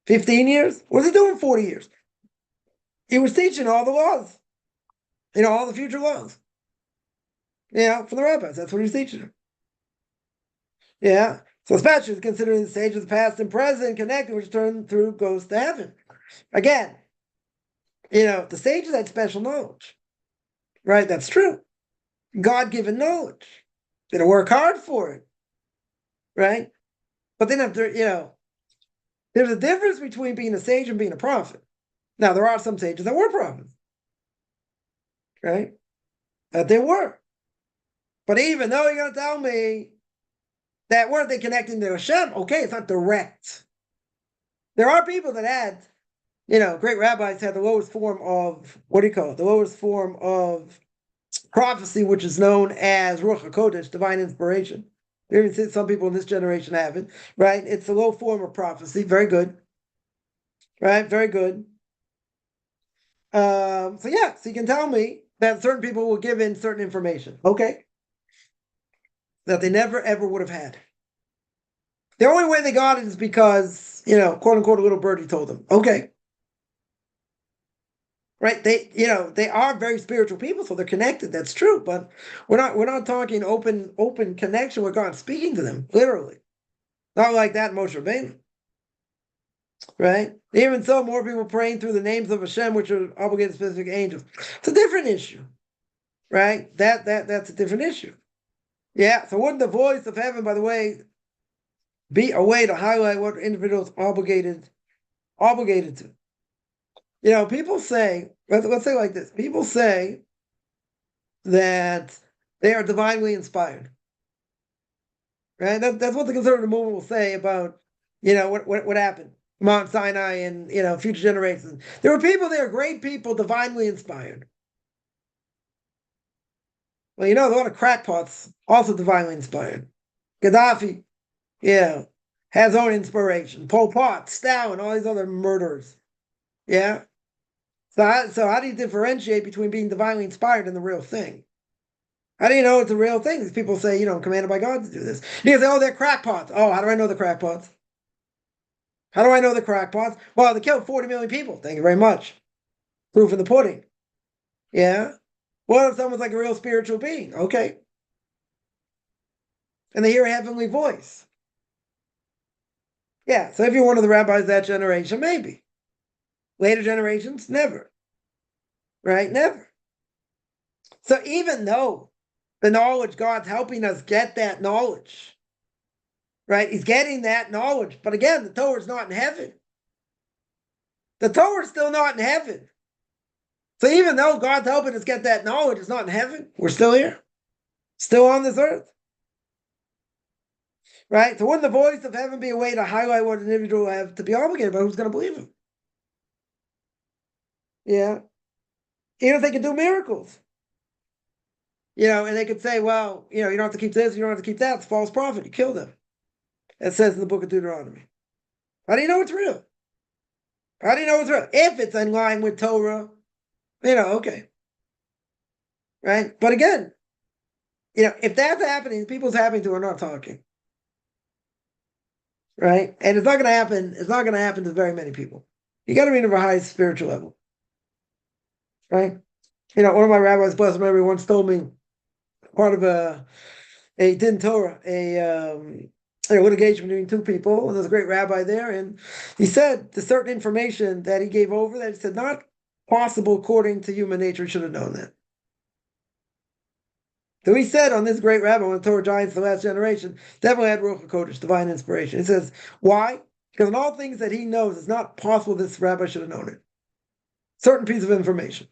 A: 15 years? What was he doing 40 years? He was teaching all the laws. All the future laws. For the rabbis. That's what he was teaching them. Yeah. So especially considering the stage of the past and present, connected, which turn through goes to heaven. Again, the sages had special knowledge. Right? That's true. God-given knowledge. They don't work hard for it. Right? But then after, there's a difference between being a sage and being a prophet. Now, there are some sages that were prophets. Right? That they were. But even though you're going to tell me that weren't they connecting to Hashem? Okay, it's not direct. There are people that had, great rabbis had the lowest form of, what do you call it? The lowest form of prophecy, which is known as Ruach HaKodesh, divine inspiration. Even some people in this generation have it, right? It's a low form of prophecy. Very good. Right? Very good. So you can tell me that certain people will give in certain information. Okay. That they never, ever would have had. The only way they got it is because, quote unquote, a little birdie told them. Okay. Right? They are very spiritual people, so they're connected. That's true. But we're not talking open connection with God speaking to them, literally. Not like that in Moshe Rabbeinu. Right? Even so, more people praying through the names of Hashem, which are obligated to specific angels. It's a different issue. Right? That's a different issue. Yeah. So wouldn't the voice of heaven, by the way, be a way to highlight what individuals obligated to? People say, let's say like this. People say that they are divinely inspired. Right? That's what the conservative movement will say about, what happened. Mount Sinai and, future generations. There were people there, great people, divinely inspired. Well, there are a lot of crackpots, also divinely inspired. Gaddafi, has own inspiration. Pol Pot, Stalin, all these other murderers. Yeah? So how do you differentiate between being divinely inspired and the real thing? How do you know it's a real thing? These people say, commanded by God to do this. You can say, oh, they're crackpots. Oh, how do I know the crackpots? How do I know the crackpots? Well, they killed 40 million people. Thank you very much. Proof in the pudding. Yeah? What if someone's like a real spiritual being? Okay. And they hear a heavenly voice. Yeah, so if you're one of the rabbis of that generation, maybe. Later generations, never. Right? Never. So even though the knowledge, God's helping us get that knowledge, right? He's getting that knowledge. But again, the Torah's not in heaven. The Torah's still not in heaven. So even though God's helping us get that knowledge, it's not in heaven. We're still here. Still on this earth. Right? So wouldn't the voice of heaven be a way to highlight what an individual will have to be obligated by? Who's going to believe him? Yeah. Even if they can do miracles. And they could say, well, you don't have to keep this, you don't have to keep that. It's a false prophet. You kill them. It says in the book of Deuteronomy. How do you know it's real? How do you know it's real? If it's in line with Torah, okay. Right? But again, if that's happening, the people's happening to are not talking. Right? And it's not going to happen. It's not going to happen to very many people. You got to be in a high spiritual level. Right? One of my rabbis, blessed memory, once told me, part of a Din Torah, litigation between two people, and there's a great rabbi there, and he said the certain information that he gave over that he said not possible according to human nature, he should have known that. So he said on this great rabbi, when the Torah giants, the last generation, definitely had Ruach HaKodesh, divine inspiration. He says, why? Because in all things that he knows, it's not possible this rabbi should have known it. Certain piece of information.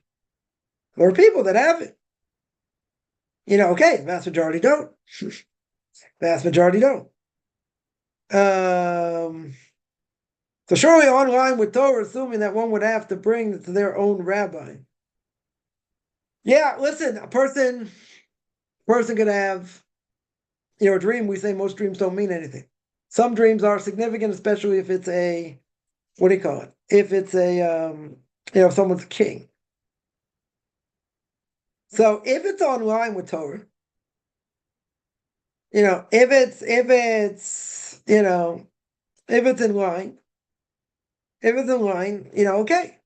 A: There are people that have it. Okay, the vast majority don't. Vast majority don't. So surely online with Torah, assuming that one would have to bring to their own rabbi. Yeah, listen, a person could have, a dream. We say most dreams don't mean anything. Some dreams are significant, especially if it's a, what do you call it? If it's a, someone's king. So if it's online with Torah, if it's in line, okay.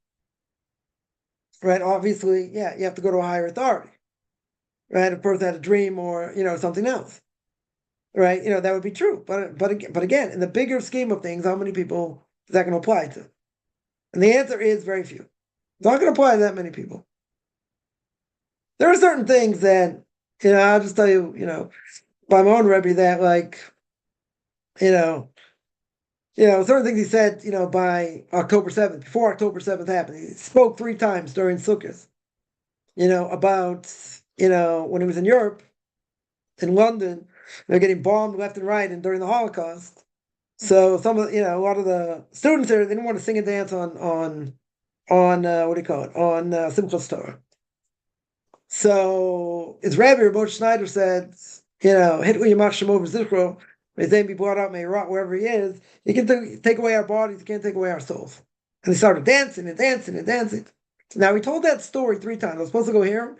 A: Right, obviously, yeah, you have to go to a higher authority. Right, if a person had a dream or, something else. Right, that would be true. But again, in the bigger scheme of things, how many people is that going to apply to? And the answer is very few. It's not going to apply to that many people. There are certain things that, I'll just tell you, by my own Rabbi that certain things he said, by October 7th, before October 7th happened, he spoke 3 times during Sukkot, about, when he was in Europe, in London, they're getting bombed left and right, and during the Holocaust. So some of a lot of the students there, they didn't want to sing and dance on what do you call it, on Simchas Torah. So his Rabbi Moshe Schneider said, Hitler Yamach Shemo V'Zichro, may his name be brought out, may he rot wherever he is. He can take away our bodies, he can't take away our souls. And they started dancing and dancing and dancing. Now he told that story 3 times. I was supposed to go hear him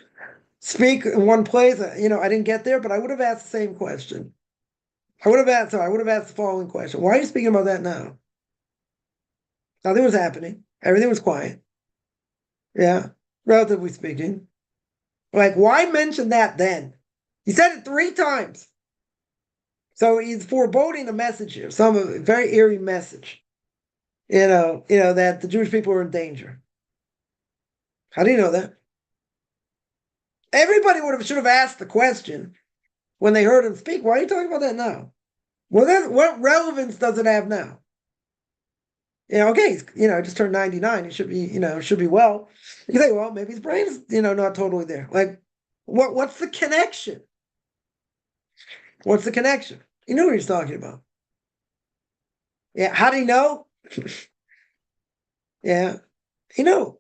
A: speak in one place. I didn't get there, but I would have asked the same question. I would have asked the following question. Why are you speaking about that now? Nothing was happening. Everything was quiet. Yeah, relatively speaking. Why mention that then? He said it 3 times. So he's foreboding a message here, some very eerie message. That the Jewish people are in danger. How do you know that? Everybody should have asked the question when they heard him speak. Why are you talking about that now? Well, what relevance does it have now? Okay, he's, just turned 99. He should be well. You can say, well, maybe his brain's, not totally there. What's the connection? What's the connection? You knew what he's talking about. Yeah, how do you know? Yeah, he knew.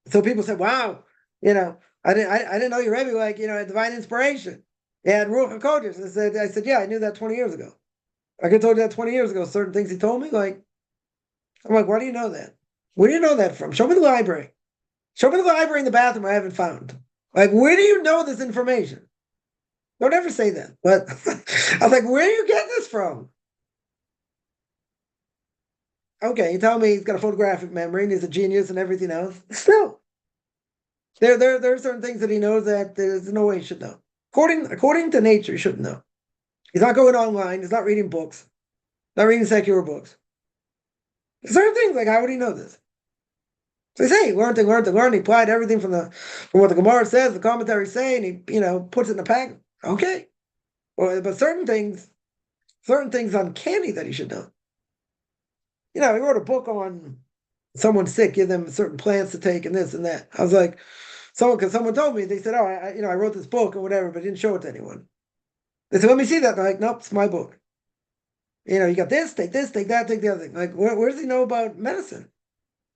A: So people said, wow, I didn't know you Rebbe had divine inspiration. He had Ruach HaKodesh. I said, yeah, I knew that 20 years ago. I could have told you that 20 years ago, certain things he told me. I'm like, why do you know that? Where do you know that from? Show me the library. Show me the library in the bathroom I haven't found. Where do you know this information? Don't ever say that. But I was like, where do you get this from? Okay, you tell me he's got a photographic memory and he's a genius and everything else. Still, there are certain things that he knows that there's no way he should know. According to nature, he shouldn't know. He's not going online. He's not reading books. Not reading secular books. There's certain things how would he know this? So he say he learned. He applied everything from what the Gemara says, the commentaries say, and he puts it in a pack. Okay, but certain things uncanny that he should know. He wrote a book on someone sick, give them certain plants to take and this and that. I was like, because someone told me, they said, oh, I wrote this book or whatever, but didn't show it to anyone. They said, let me see that. I'm like, nope, it's my book. You got this, take that, take the other thing. Where does he know about medicine?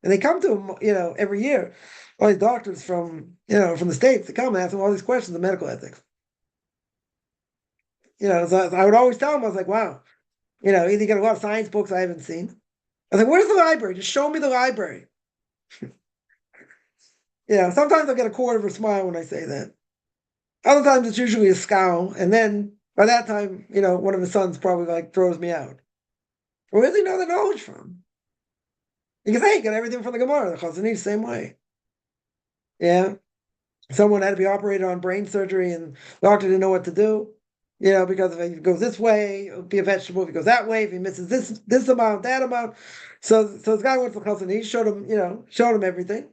A: And they come to him, every year. All these doctors from the States, they come and ask him all these questions of medical ethics. So I would always tell him, I was like, wow, either you get a lot of science books I haven't seen. I was like, where's the library? Just show me the library. Sometimes I'll get a quarter of a smile when I say that. Other times it's usually a scowl. And then by that time, one of his sons probably throws me out. Where does he know the knowledge from? Because hey, he got everything from the Gemara, the Chazon Ish, same way. Yeah. Someone had to be operated on brain surgery and the doctor didn't know what to do. because if he goes this way, it'll be a vegetable. If he goes that way, if he misses this amount, that amount. So this guy went to Chazon Ish, showed him everything.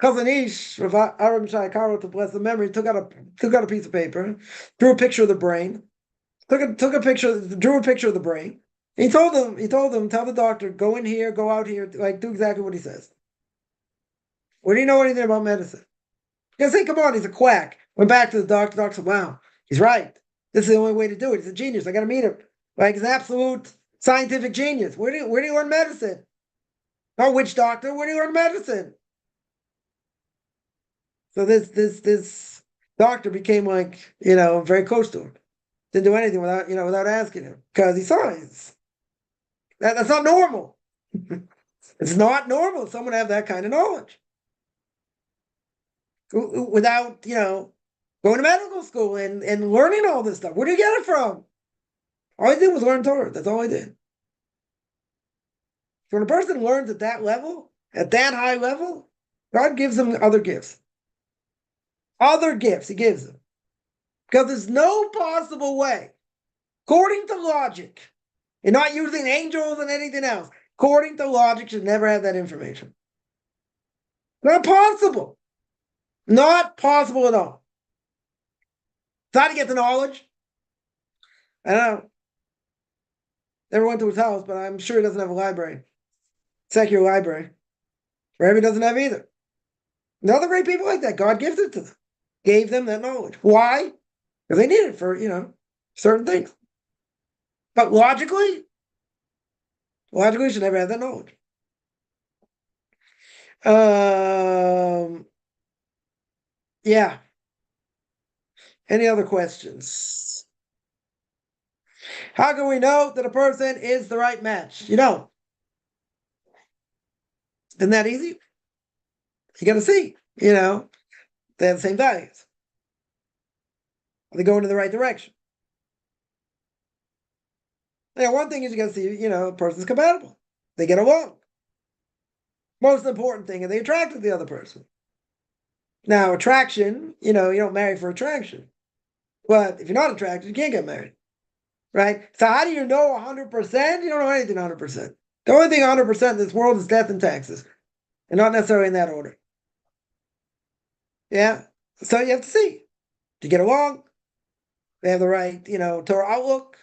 A: Chazon Ish, Rav Aram Shai Karo, to bless the memory, took out a piece of paper, drew a picture of the brain, drew a picture of the brain. He told him, tell the doctor, go in here, go out here, like do exactly what he says. What do you know anything about medicine? You say, come on, he's a quack. Went back to the doctor. The doctor said, wow, he's right. This is the only way to do it. He's a genius. I got to meet him. Like, he's an absolute scientific genius. Where do you learn medicine? Not witch doctor. Where do you learn medicine? So this doctor became like, very close to him. Didn't do anything without asking him because he saw it. That's not normal. It's not normal for someone to have that kind of knowledge without, going to medical school and learning all this stuff. Where do you get it from? All he did was learn Torah. That's all he did. So when a person learns at that level, at that high level, God gives them other gifts. Other gifts he gives them. Because there's no possible way, according to logic, you're not using angels and anything else. According to logic, should never have that information. Not possible. Not possible at all. So how do you get the knowledge? I don't know. Never went to his house, but I'm sure he doesn't have a library. Secular library. Rabbi doesn't have either. And other great people like that, God gives it to them. Gave them that knowledge. Why? Because they need it for, certain things. But logically, you should never have that knowledge. Yeah. Any other questions? How can we know that a person is the right match? Isn't that easy? You got to see, they have the same values. Are they going in the right direction? One thing is you got to see, a person's compatible. They get along. Most important thing, are they attracted to the other person? Now, attraction, you don't marry for attraction. But if you're not attracted, you can't get married. Right? So how do you know 100%? You don't know anything 100%. The only thing 100% in this world is death and taxes. And not necessarily in that order. Yeah? So you have to see. Do you get along? They have the right, Torah outlook.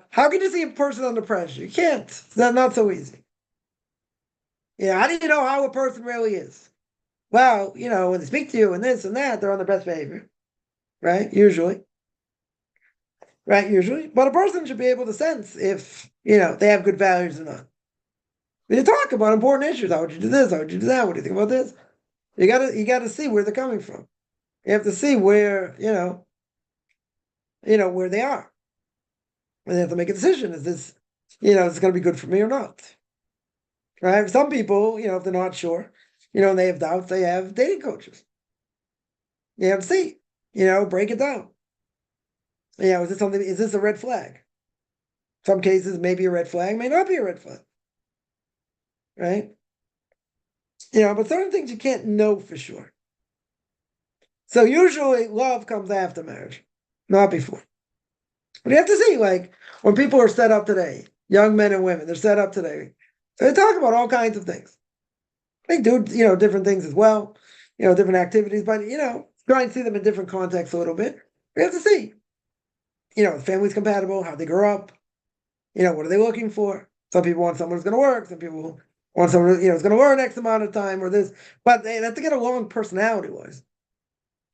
A: How can you see a person under pressure? You can't. It's not so easy. How do you know how a person really is? Well, when they speak to you and this and that, they're on their best behavior. Right? Usually. But a person should be able to sense if, they have good values or not. When you talk about important issues, how would you do this? How would you do that? What do you think about this? You gotta see where they're coming from. You have to see where, where they are. And they have to make a decision. Is this, is it going to be good for me or not? Right? Some people, if they're not sure, and they have doubts, they have dating coaches. You have to see, break it down. Is this a red flag? Some cases may be a red flag, may not be a red flag. Right? But certain things you can't know for sure. So usually love comes after marriage, not before. But you have to see, like, when people are set up today, young men and women, they're set up today. So they talk about all kinds of things. They do, different things as well, different activities, but, try and see them in different contexts a little bit. We have to see, the family's compatible, how they grow up, what are they looking for? Some people want someone who's going to work. Some people want someone who's going to learn X amount of time or this. But they have to get along personality-wise,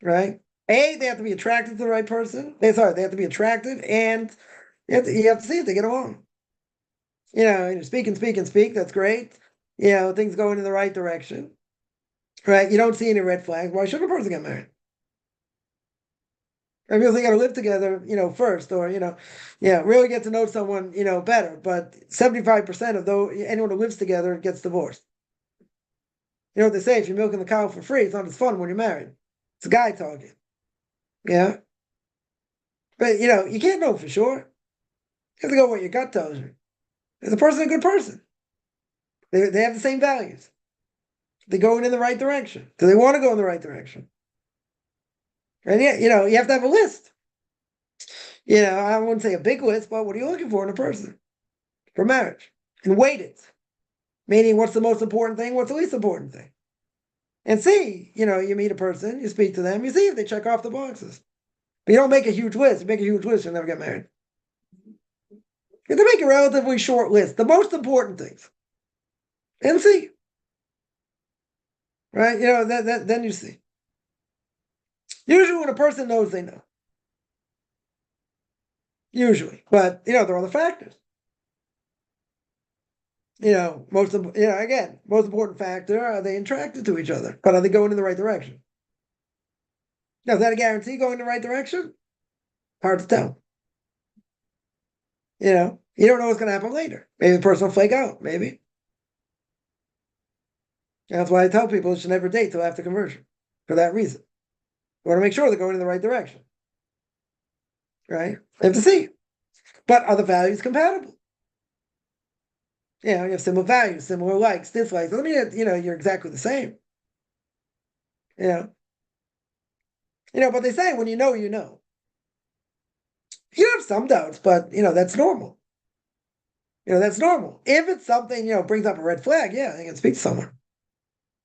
A: right? They have to be attracted to the right person. They have to be attracted, and you have to see if they get along. Speak. That's great. Things going in the right direction, right? You don't see any red flags. Why should a person get married? I mean, they got to live together, first, or really get to know someone, better. But 75% of anyone who lives together gets divorced. You know what they say? If you're milking the cow for free, it's not as fun when you're married. It's a guy talking. Yeah. But, you can't know for sure. You have to go what your gut tells you. Is the person a good person? They have the same values. They're going in the right direction. Do they want to go in the right direction? And you have to have a list. I wouldn't say a big list, but what are you looking for in a person for marriage? And weight it, meaning what's the most important thing, what's the least important thing. And see, you meet a person, you speak to them, you see if they check off the boxes. But you don't make a huge list. You make a huge list, you'll never get married. You have to make a relatively short list, the most important things. And see. Right? Then you see. Usually when a person knows, they know. Usually. But, there are other factors. Most important factor, are they attracted to each other? But are they going in the right direction? Now, is that a guarantee going in the right direction? Hard to tell. You don't know what's going to happen later. Maybe the person will flake out. Maybe. That's why I tell people you should never date till after conversion. For that reason. You want to make sure they're going in the right direction. Right? You have to see. But are the values compatible? You have similar values, similar likes, dislikes. I mean, you're exactly the same. But they say when you know, you know. You have some doubts, but that's normal. That's normal. If it's something, brings up a red flag, yeah, I can speak to someone.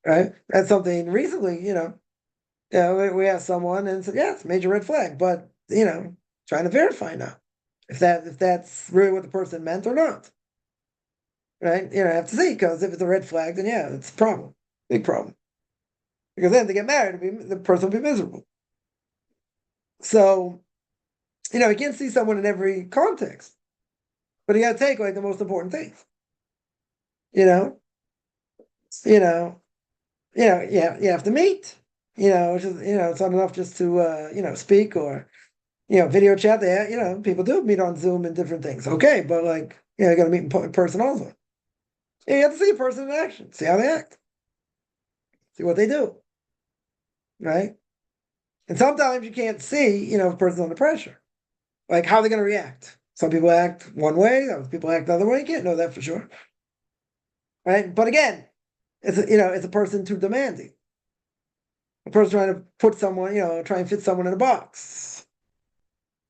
A: Right? That's something recently, we asked someone and said, yeah, it's a major red flag, but trying to verify now if that's really what the person meant or not. Right? I have to see, because if it's a red flag, then yeah, it's a problem. Big problem. Because then to get married, the person will be miserable. So, you can't see someone in every context, but you got to take like the most important things. Yeah, you have to meet. It's not enough just to speak or video chat. People do meet on Zoom and different things. Okay, but you got to meet in person also. You have to see a person in action, see how they act, see what they do, right? And sometimes you can't see, if a person's under pressure, like how they're going to react. Some people act one way, other people act the other way. You can't know that for sure, right? But again, it's a person too demanding. A person trying to put someone, try and fit someone in a box.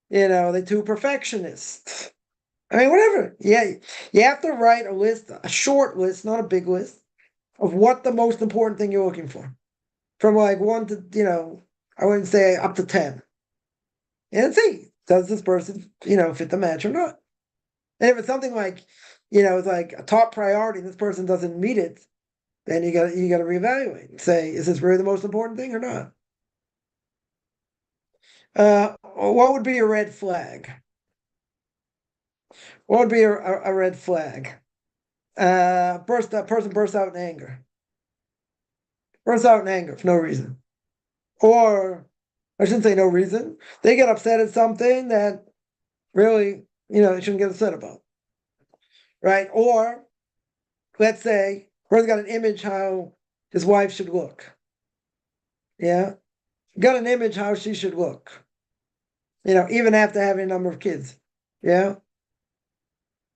A: They're too perfectionist. I mean, whatever. Yeah, you have to write a list, a short list, not a big list, of what the most important thing you're looking for. From like 1 to, I wouldn't say up to 10. And see, does this person, fit the match or not? And if it's something like, it's like a top priority, and this person doesn't meet it, then you got to reevaluate and say, is this really the most important thing or not? What would be a red flag? What would be a red flag? Person bursts out in anger. Bursts out in anger for no reason. Or, I shouldn't say no reason. They get upset at something that really, they shouldn't get upset about. Right? Or, let's say, person got an image how his wife should look. Yeah? Got an image how she should look. Even after having a number of kids. Yeah?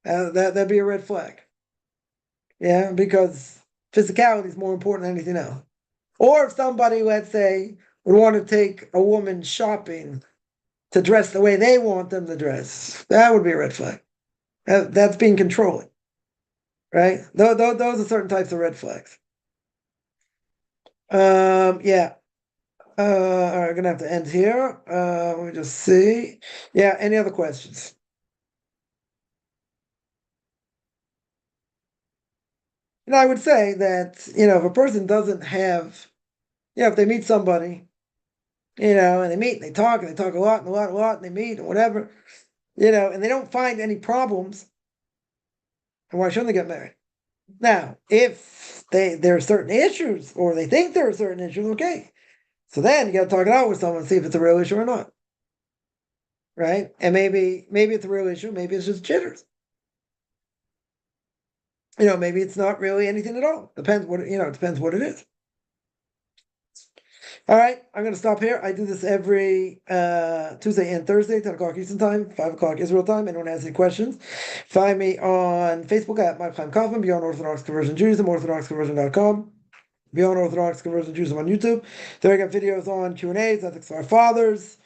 A: That'd be a red flag. Yeah, because physicality is more important than anything else. Or if somebody, let's say, would want to take a woman shopping to dress the way they want them to dress, that would be a red flag. That's being controlling, right? Those are certain types of red flags. Yeah. All right, we're gonna have to end here. Let me just see. Yeah, any other questions? I would say that, if a person doesn't have, if they meet somebody, and they meet, and they talk a lot and a lot, and they meet and whatever, and they don't find any problems, and why shouldn't they get married? Now, if there are certain issues, or they think there are certain issues, okay. So then you got to talk it out with someone, see if it's a real issue or not. Right? And maybe it's a real issue, maybe it's just jitters. Maybe it's not really anything at all. Depends what it is. All right, I'm going to stop here. I do this every Tuesday and Thursday, 10 o'clock Eastern Time, 5 o'clock Israel Time. Anyone has any questions, find me on Facebook at Mike Chaim Kaufman, Beyond Orthodox Conversion Judaism, orthodoxconversion.com, Beyond Orthodox Conversion Judaism on YouTube. There I got videos on Q&As, ethics of our fathers,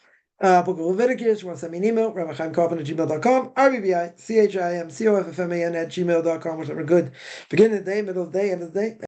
A: Book of Leviticus. You want to send me an email, rabbichaimkaufman@gmail.com, RBBICHIMCOFFMAN@gmail.com, which are good beginning of the day, middle of the day, end of the day.